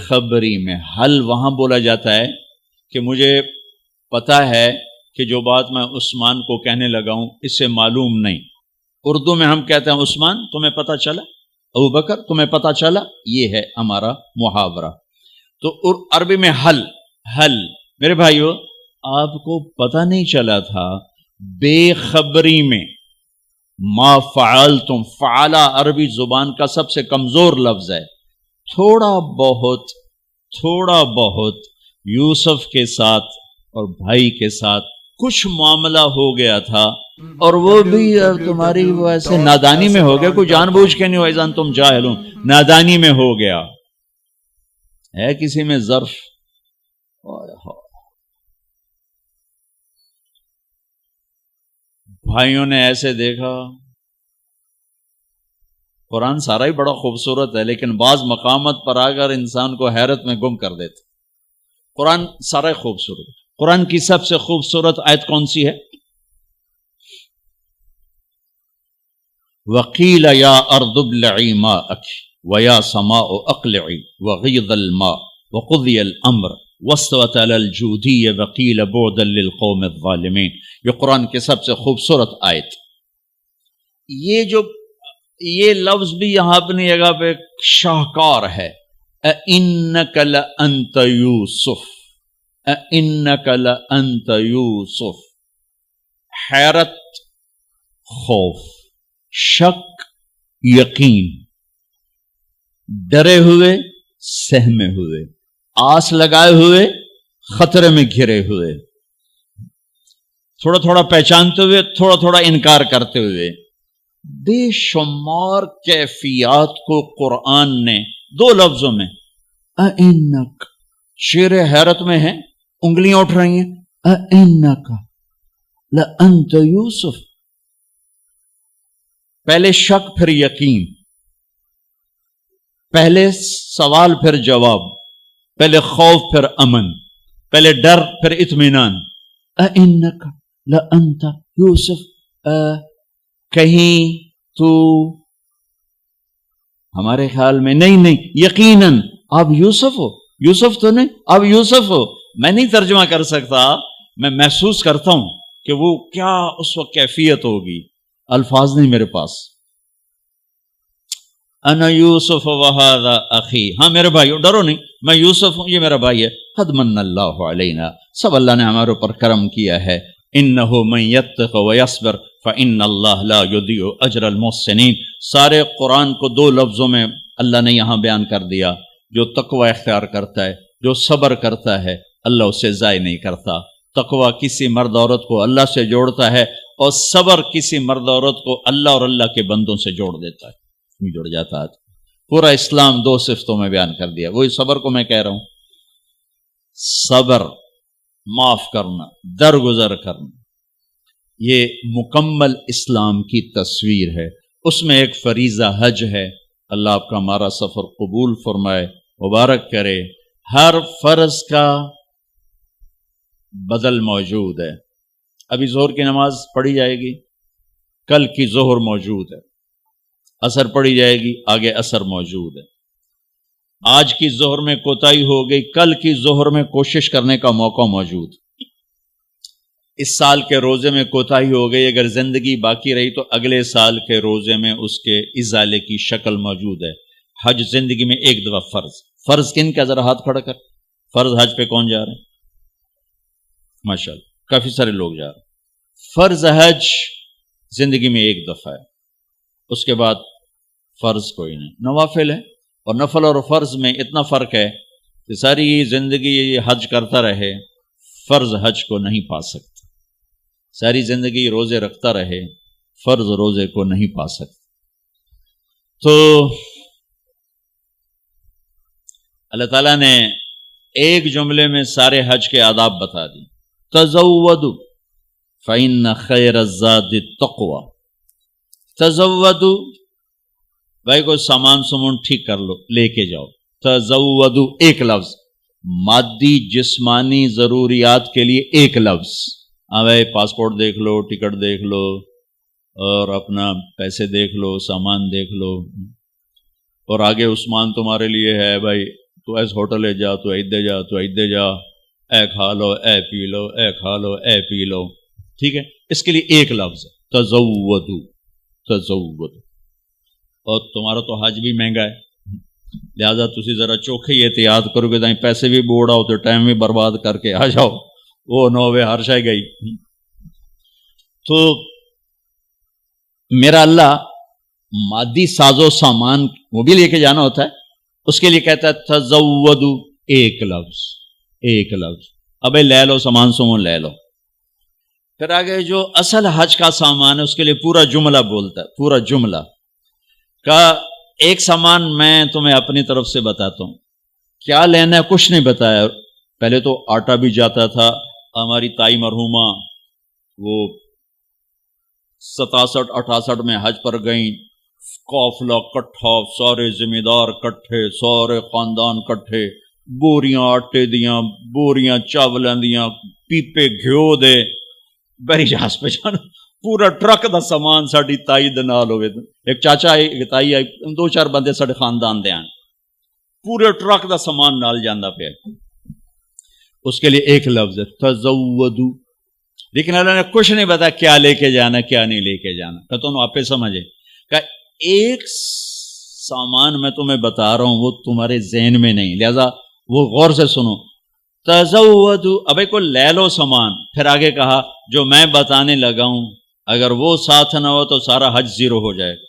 خبری میں حل وہاں بولا جاتا ہے کہ مجھے پتا ہے کہ جو بات میں عثمان کو کہنے لگا ہوں اس سے معلوم نہیں۔ اردو میں ہم کہتے ہیں عثمان تمہیں پتا چلا، ابو بکر تمہیں پتا چلا، یہ ہے ہمارا محاورہ۔ تو عربی میں حل میرے بھائیو، آپ کو پتا نہیں چلا تھا بے خبری میں ما فعلتم، فعلا عربی زبان کا سب سے کمزور لفظ ہے، تھوڑا بہت یوسف کے ساتھ اور بھائی کے ساتھ کچھ معاملہ ہو گیا تھا اور وہ بھی تمہاری ویسے نادانی میں ہو گیا، کوئی جان بوجھ کے نہیں ہو، ایزان تم جاہلون، نادانی میں ہو گیا ہے کسی میں ظرف. بھائیوں نے ایسے دیکھا. قرآن سارا ہی بڑا خوبصورت ہے لیکن بعض مقامات پر آ کر انسان کو حیرت میں گم کر دیتے. قرآن سارا ہی خوبصورت. قرآن کی سب سے خوبصورت آیت کون سی ہے؟ وَقِيلَ يَا أَرْضُ ابْلَعِي مَاءَكِ وَيَا سَمَاءُ أَقْلِعِي وَغِيضَ الْمَاءُ وَقُضِيَ الْأَمْرُ وَاسْتَوَتْ عَلَى الْجُودِيِّ وَقِيلَ بُعْدًا لِلْقَوْمِ الظَّالِمِينَ. یہ قرآن کی سب سے خوبصورت آیت. یہ لفظ بھی یہاں اپنی جگہ پہ شاہکار ہے. اِنَّكَ لَأَنْتَ يُوسُف، اِنَّكَ لَأَنْتَ يُوسُف. حیرت، خوف، شک، یقین، ڈرے ہوئے، سہمے ہوئے، آس لگائے ہوئے، خطرے میں گھرے ہوئے، تھوڑا تھوڑا پہچانتے ہوئے، تھوڑا تھوڑا انکار کرتے ہوئے. بے شمار کیفیات کو قرآن نے دو لفظوں میں اِنَّكَ. شیر حیرت میں ہے، انگلیاں اٹھ رہی ہیں. اِنَّكَ لَأَنْتَ يُوسُف. پہلے شک پھر یقین، پہلے سوال پھر جواب، پہلے خوف پھر امن، پہلے ڈر پھر اطمینان. اِنَّكَ لَأَنْتَ يُوسُف. کہیں تو ہمارے خیال میں نہیں، یقیناً آپ یوسف ہو. یوسف تو نہیں، آپ یوسف ہو. میں نہیں ترجمہ کر سکتا، میں محسوس کرتا ہوں کہ وہ کیا اس وقت کیفیت ہوگی. الفاظ نہیں میرے پاس. انا یوسف وہذا اخی. ہاں میرے بھائی، ڈرو نہیں، میں یوسف ہوں، یہ میرا بھائی ہے. قد من اللہ علینا، سب اللہ نے ہمارے اوپر کرم کیا ہے. انہ من یتق ویصبر فإن اللہ لا یضیع اجر المحسنین. سارے قرآن کو دو لفظوں میں اللہ نے یہاں بیان کر دیا. جو تقوی اختیار کرتا ہے، جو صبر کرتا ہے، اللہ اسے ضائع نہیں کرتا. تقوی کسی مرد عورت کو اللہ سے جوڑتا ہے اور صبر کسی مرد عورت کو اللہ اور اللہ کے بندوں سے جوڑ دیتا ہے، جڑ جاتا ہے. پورا اسلام دو صفتوں میں بیان کر دیا. وہی صبر کو میں کہہ رہا ہوں، صبر، معاف کرنا، درگزر کرنا، یہ مکمل اسلام کی تصویر ہے. اس میں ایک فریضہ حج ہے. اللہ آپ کا ہمارا سفر قبول فرمائے، مبارک کرے. ہر فرض کا بدل موجود ہے. ابھی ظہر کی نماز پڑھی جائے گی، کل کی ظہر موجود ہے. عصر پڑھی جائے گی، آگے عصر موجود ہے. آج کی ظہر میں کوتاہی ہو گئی، کل کی ظہر میں کوشش کرنے کا موقع موجود. اس سال کے روزے میں کوتاہی ہو گئی، اگر زندگی باقی رہی تو اگلے سال کے روزے میں اس کے ازالے کی شکل موجود ہے. حج زندگی میں ایک دفعہ فرض کن کا ذرا ہاتھ کھڑا کر. فرض حج پہ کون جا رہے ہیں؟ ماشاءاللہ کافی سارے لوگ جا رہے ہیں. فرض حج زندگی میں ایک دفعہ ہے، اس کے بعد فرض کوئی نہیں. نوافل ہے، اور نفل اور فرض میں اتنا فرق ہے کہ ساری زندگی حج کرتا رہے فرض حج کو نہیں پا سکتا. ساری زندگی روزے رکھتا رہے فرض روزے کو نہیں پا سکتا. تو اللہ تعالیٰ نے ایک جملے میں سارے حج کے آداب بتا دی. تزودوا فإن خیر الزاد التقوی. تزودوا، بھائی کوئی سامان ٹھیک کر لو، لے کے جاؤ. تزودوا ایک لفظ، مادی جسمانی ضروریات کے لیے ایک لفظ. ہاں بھائی پاسپورٹ دیکھ لو، ٹکٹ دیکھ لو، اور اپنا پیسے دیکھ لو، سامان دیکھ لو، اور آگے عثمان تمہارے لیے ہے بھائی، تو ایس ہوٹل ہے جا، تو عیدے جا، تو عیدے جا، اے کھا لو، اے پی لو، اے کھا لو، اے پی لو. ٹھیک ہے، اس کے لیے ایک لفظ تزودوا. تزودوا. اور تمہارا تو حج بھی مہنگا ہے، لہذا تسی ذرا چوکھے احتیاط کرو گے تائیں پیسے بھی بوڑھا ہو تو ٹائم بھی برباد کر کے آ جاؤ. وہ نوے ہر شے گئی. تو میرا اللہ مادی ساز و سامان وہ بھی لے کے جانا ہوتا ہے، اس کے لیے کہتا ہے تزودوا ایک لفظ. ایک لفظ. ابے لے لو سامان لے لو. پھر آگے جو اصل حج کا سامان ہے اس کے لیے پورا جملہ بولتا ہے، پورا جملہ کا ایک سامان میں تمہیں اپنی طرف سے بتاتا ہوں، کیا لینا ہے کچھ نہیں بتایا. پہلے تو آٹا بھی جاتا تھا، ہماری تائی مرحومہ وہ 67-68 میں حج پر گئیں، قافلہ کٹھا، سارے ذمہ دار کٹھے، سارے خاندان کٹھے، بوریاں آٹے دیاں، بوریاں چاولوں دیاں، پیپے گھیو دے، بری جہاز پہ جانا، پورا ٹرک دا سامان ساڈی تائی دے نال ہوئے. ایک چاچا آئی، ایک تائی آئی، 2-4 بندے ساڈے خاندان دے آن، پورے ٹرک دا سامان نال جانا پیا. اس کے لیے ایک لفظ ہے تزودو، لیکن اللہ نے کچھ نہیں بتا کیا لے کے جانا کیا نہیں لے کے جانا. کہ تم آپ سمجھے کہ ایک سامان میں تمہیں بتا رہا ہوں وہ تمہارے ذہن میں نہیں، لہذا وہ غور سے سنو. تزودو، اب ایک کو لے لو سامان، پھر آگے کہا جو میں بتانے لگا ہوں اگر وہ ساتھ نہ ہو تو سارا حج زیرو ہو جائے گا،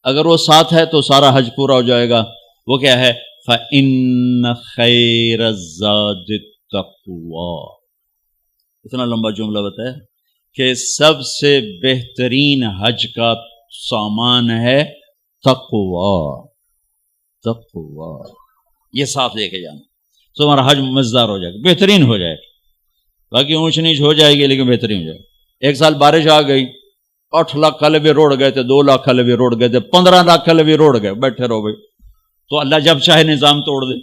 اگر وہ ساتھ ہے تو سارا حج پورا ہو جائے گا. وہ کیا ہے؟ فَإِنَّ خَيْرَ الزَّادِ التَّقْوَىٰ. اتنا لمبا جملہ بتایا کہ سب سے بہترین حج کا سامان ہے تقویٰ. تقویٰ یہ ساتھ لے کے جانا تو ہمارا حج مزدار ہو جائے گا، بہترین ہو جائے گا. باقی اونچ نیچ ہو جائے گی لیکن بہترین ہو جائے گا. ایک سال بارش آ گئی، 8 لاکھ حلبے روڑ گئے تھے، 2 لاکھ حلبے روڑ گئے تھے، 15 لاکھ حلبے روڑ گئے، بیٹھے رہو بھائی. تو اللہ جب چاہے نظام توڑ دے،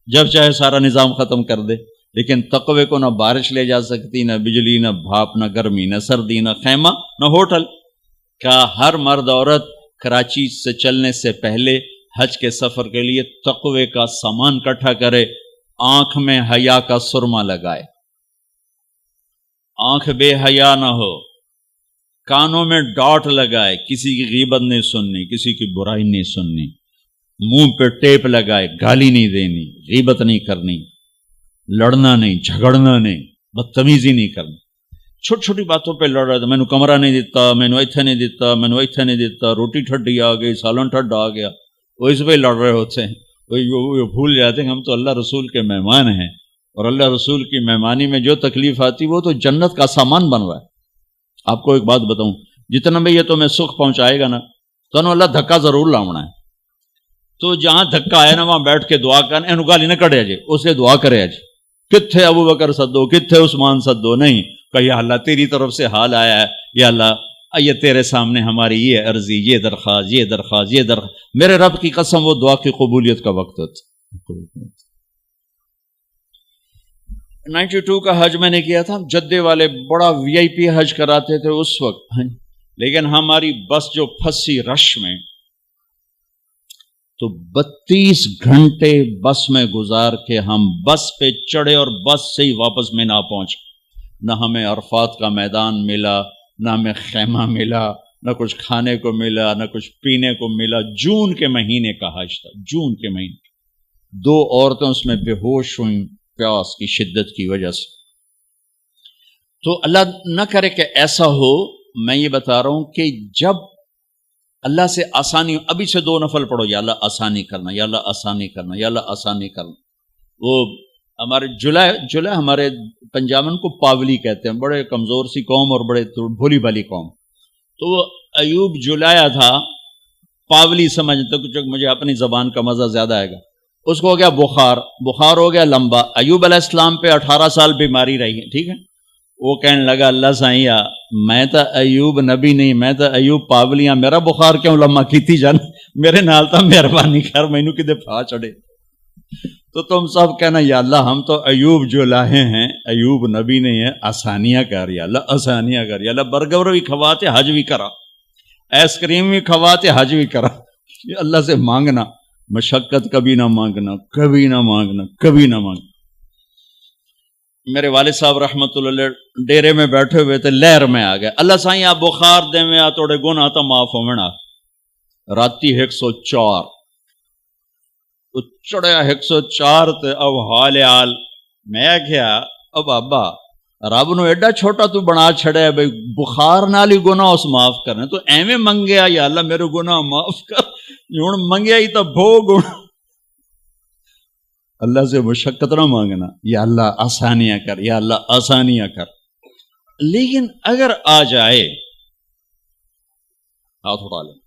جب چاہے سارا نظام ختم کر دے. لیکن تقوی کو نہ بارش لے جا سکتی، نہ بجلی، نہ بھاپ، نہ گرمی، نہ سردی، نہ خیمہ، نہ ہوٹل. کا ہر مرد عورت کراچی سے چلنے سے پہلے حج کے سفر کے لیے تقوی کا سامان اکٹھا کرے. آنکھ میں حیا کا سرما لگائے، آنکھ بے حیا نہ ہو، کانوں میں ڈاٹ لگائے، کسی کی غیبت نہیں سننی، کسی کی برائی نہیں سننی، منہ پہ ٹیپ لگائے، گالی نہیں دینی، غیبت نہیں کرنی، لڑنا نہیں، جھگڑنا نہیں، بدتمیزی نہیں کرنی. چھوٹی چھوٹی باتوں پہ لڑ رہا تھا، میں نے کمرہ نہیں دیتا، میں نے ایتھے نہیں دیتا، میں نے ایتھے نہیں دیتا، روٹی ٹھڈی آ گئی، سالن ٹھڈا آ گیا، وہ اس پہ لڑ رہے ہوتے ہیں. وہ بھول جاتے ہیں ہم تو اللہ رسول کے مہمان ہیں، اور اللہ رسول کی مہمانی میں جو تکلیف آتی وہ تو جنت کا سامان بن رہا ہے. آپ کو ایک بات بتاؤں، جتنا بھی یہ تمہیں سکھ پہنچائے گا نا تو اللہ دھکا ضرور لاؤنا ہے. تو جہاں دھکا آیا نا وہاں بیٹھ کے دعا کرنا، اینو گالی نہ کڑے جی، اسے دعا کرے جی. کتھے ابو بکر سدو، کتھے عثمان سدو، نہیں کہ یا اللہ تیری طرف سے حال آیا ہے، یا اللہ یہ تیرے سامنے ہماری یہ عرضی، یہ درخواست، یہ درخواست، یہ درخواست. میرے رب کی قسم وہ دعا کی قبولیت کا وقت ہوتا. 92 کا حج میں نے کیا تھا، جدے والے بڑا VIP حج کراتے تھے اس وقت، لیکن ہماری بس جو پھنسی رش میں تو 32 گھنٹے بس میں گزار کے ہم بس پہ چڑھے اور بس سے ہی واپس میں نہ پہنچ. نہ ہمیں عرفات کا میدان ملا، نہ ہمیں خیمہ ملا، نہ کچھ کھانے کو ملا، نہ کچھ پینے کو ملا. جون کے مہینے کا حج تھا، جون کے مہینے. 2 عورتیں اس میں بے ہوش ہوئیں پیاس کی شدت کی وجہ سے. تو اللہ نہ کرے کہ ایسا ہو. میں یہ بتا رہا ہوں کہ جب اللہ سے آسانی، ابھی سے 2 نفل پڑھو، یا اللہ آسانی کرنا، یا اللہ آسانی کرنا، یا اللہ آسانی کرنا. وہ ہمارے جلائے ہمارے پنجابن کو پاولی کہتے ہیں، بڑے کمزور سی قوم اور بڑے بھولی بھالی قوم. تو وہ ایوب جلایا تھا، پاولی سمجھتے کچھ، مجھے اپنی زبان کا مزہ زیادہ آئے گا. اس کو ہو گیا بخار ہو گیا لمبا. ایوب علیہ السلام پہ 18 سال بیماری رہی ہے، ٹھیک ہے. وہ کہنے لگا اللہ سائیا میں تو ایوب نبی نہیں، میں تو ایوب پاولیاں، میرا بخار کیوں لمبا کیتی جان، میرے نال تا مہربانی کر، مینوں کدے پھا چڑھے. تو تم سب کہنا یا اللہ ہم تو ایوب جو لاہے ہیں، ایوب نبی نہیں ہے، آسانیاں کر یا اللہ، آسانیاں کر یا اللہ. برگر بھی کھواتے حج بھی کرا، آئس کریم بھی کھواتے حج بھی کرا. اللہ سے مانگنا، مشقت کبھی نہ مانگنا، کبھی نہ مانگنا، کبھی نہ مانگنا. میرے والد صاحب رحمت اللہ علیہ ڈیرے میں بیٹھے ہوئے تھے، لہر میں آ گئے. اللہ سائیں آپ بخار دے میں آ توڑے گناہ تو معاف ہونا. راتی 104 تو چڑھیا 104 تے اب حال میں کیا اب بابا رب نو ایڈا چھوٹا تو بنا چھڑیا بھائی بخار نال ہی گناہ اس معاف کرنے، تو ایویں منگیا یا اللہ میرے گناہ معاف کر. ہن منگیا ہی تو بھوگ. اللہ سے مشقت نہ مانگنا، یا اللہ آسانیاں کر، یا اللہ آسانیاں کر. لیکن اگر آ جائے ہاتھ اٹھا لیں،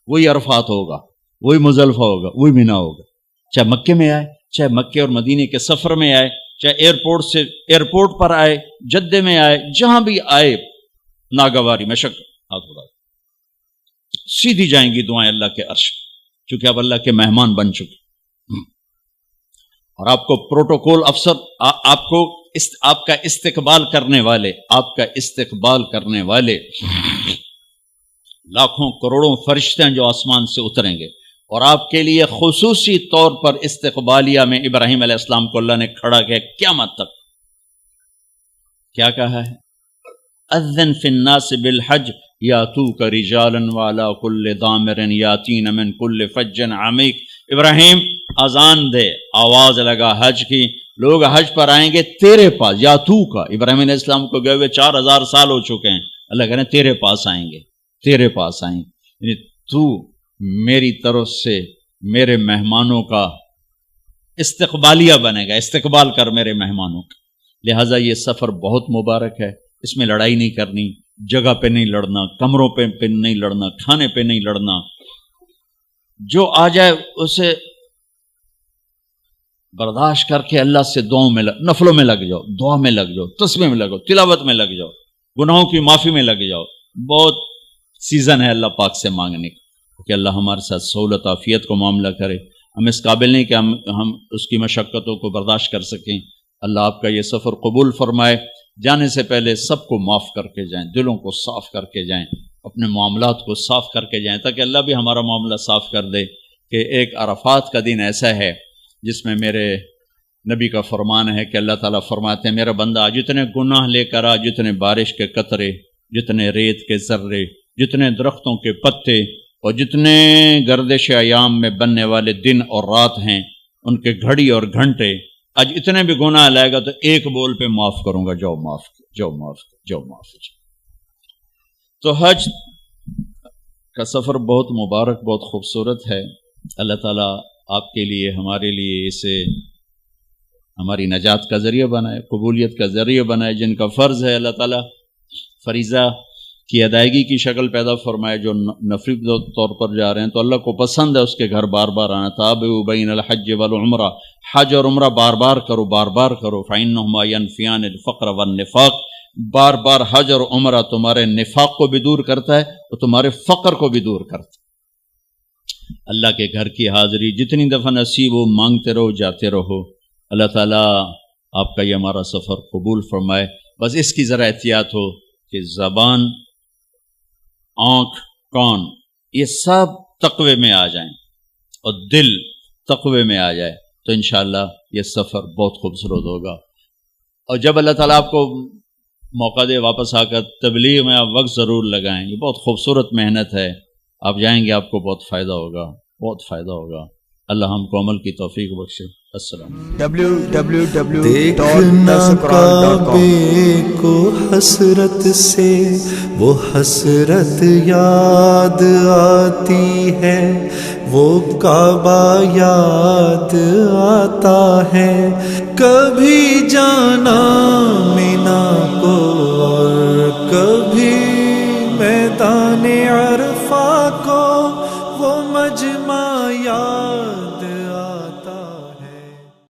وہی عرفات ہوگا، وہی مزدلفہ ہوگا، وہی مینا ہوگا، چاہے مکے میں آئے، چاہے مکے اور مدینے کے سفر میں آئے، چاہے ایئرپورٹ پر آئے، جدے میں آئے، جہاں بھی آئے، ناگواری مشقت، ہاتھ اٹھا سیدھی جائیں گی دعائیں اللہ کے عرش، چونکہ آپ اللہ کے مہمان بن چکے، اور آپ کو پروٹوکول افسر، آپ کا استقبال کرنے والے لاکھوں کروڑوں فرشتے ہیں جو آسمان سے اتریں گے، اور آپ کے لیے خصوصی طور پر استقبالیہ میں ابراہیم علیہ السلام کو اللہ نے کھڑا کیا قیامت تک۔ کیا کہا ہے؟ اذن فی الناس بالحج یاتوک رجالا وعلی کل ضامر یاتین من کل فج عمیق۔ ابراہیم اذان دے، آواز لگا حج کی، لوگ حج پر آئیں گے تیرے پاس، یاتوک، ابراہیم علیہ السلام کو گئے ہوئے 4000 سال ہو چکے ہیں، اللہ کہہ رہے ہیں تیرے پاس آئیں گے، تیرے پاس آئیں گے، یعنی تو میری طرف سے میرے مہمانوں کا استقبالیہ بنے گا، استقبال کر میرے مہمانوں کا۔ لہٰذا یہ سفر بہت مبارک ہے، اس میں لڑائی نہیں کرنی، جگہ پہ نہیں لڑنا، کمروں پہ نہیں لڑنا، کھانے پہ نہیں لڑنا، جو آ جائے اسے برداشت کر کے اللہ سے دعاؤں میں نفلوں میں لگ جاؤ، دعا میں لگ جاؤ، تسبیح میں لگ جاؤ، تلاوت میں لگ جاؤ، گناہوں کی معافی میں لگ جاؤ۔ بہت سیزن ہے اللہ پاک سے مانگنے کا کہ اللہ ہمارے ساتھ سہولت عافیت کو معاملہ کرے۔ ہم اس قابل نہیں کہ ہم اس کی مشقتوں کو برداشت کر سکیں۔ اللہ آپ کا یہ سفر قبول فرمائے، جانے سے پہلے سب کو معاف کر کے جائیں، دلوں کو صاف کر کے جائیں، اپنے معاملات کو صاف کر کے جائیں، تاکہ اللہ بھی ہمارا معاملہ صاف کر دے کہ ایک عرفات کا دن ایسا ہے جس میں میرے نبی کا فرمان ہے کہ اللہ تعالیٰ فرماتے ہیں میرا بندہ جتنے گناہ لے کر آ، جتنے بارش کے قطرے، جتنے ریت کے ذرے، جتنے درختوں کے پتے اور جتنے گردش ایام میں بننے والے دن اور رات ہیں ان کے گھڑی اور گھنٹے، آج اتنے بھی گناہ لائے گا تو ایک بول پہ معاف کروں گا، جاؤ معاف، جاؤ معاف، جاؤ معاف۔ تو حج کا سفر بہت مبارک، بہت خوبصورت ہے۔ اللہ تعالیٰ آپ کے لیے، ہمارے لیے اسے ہماری نجات کا ذریعہ بنائے، قبولیت کا ذریعہ بنائے۔ جن کا فرض ہے اللہ تعالیٰ فریضہ کی ادائیگی کی شکل پیدا فرمائے، جو نفلی طور پر جا رہے ہیں تو اللہ کو پسند ہے اس کے گھر بار بار آنا۔ تابعوا بین الحج والعمرہ، حج اور عمرہ بار بار کرو، بار بار کرو۔ فإنہما ینفیان الفقر والنفاق، بار بار حج اور عمرہ تمہارے نفاق کو بھی دور کرتا ہے اور تمہارے فقر کو بھی دور کرتا ہے۔ اللہ کے گھر کی حاضری جتنی دفعہ نصیب ہو، مانگتے رہو، جاتے رہو۔ اللہ تعالیٰ آپ کا یہ ہمارا سفر قبول فرمائے۔ بس اس کی ذرا احتیاط ہو کہ زبان، آنکھ، کان یہ سب تقوی میں آ جائیں اور دل تقوی میں آ جائے تو انشاءاللہ یہ سفر بہت خوبصورت ہوگا۔ اور جب اللہ تعالیٰ آپ کو موقع دے واپس آ کر تبلیغ میں آپ وقت ضرور لگائیں، یہ بہت خوبصورت محنت ہے، آپ جائیں گے آپ کو بہت فائدہ ہوگا، بہت فائدہ ہوگا۔ اللہ ہم کو عمل کی توفیق بخشے۔ السلام دیکھنا کعبے کو حسرت سے، وہ حسرت یاد آتی ہے، وہ کعبہ یاد آتا ہے۔ کبھی جانا مینا کو اور کبھی میدان عرفات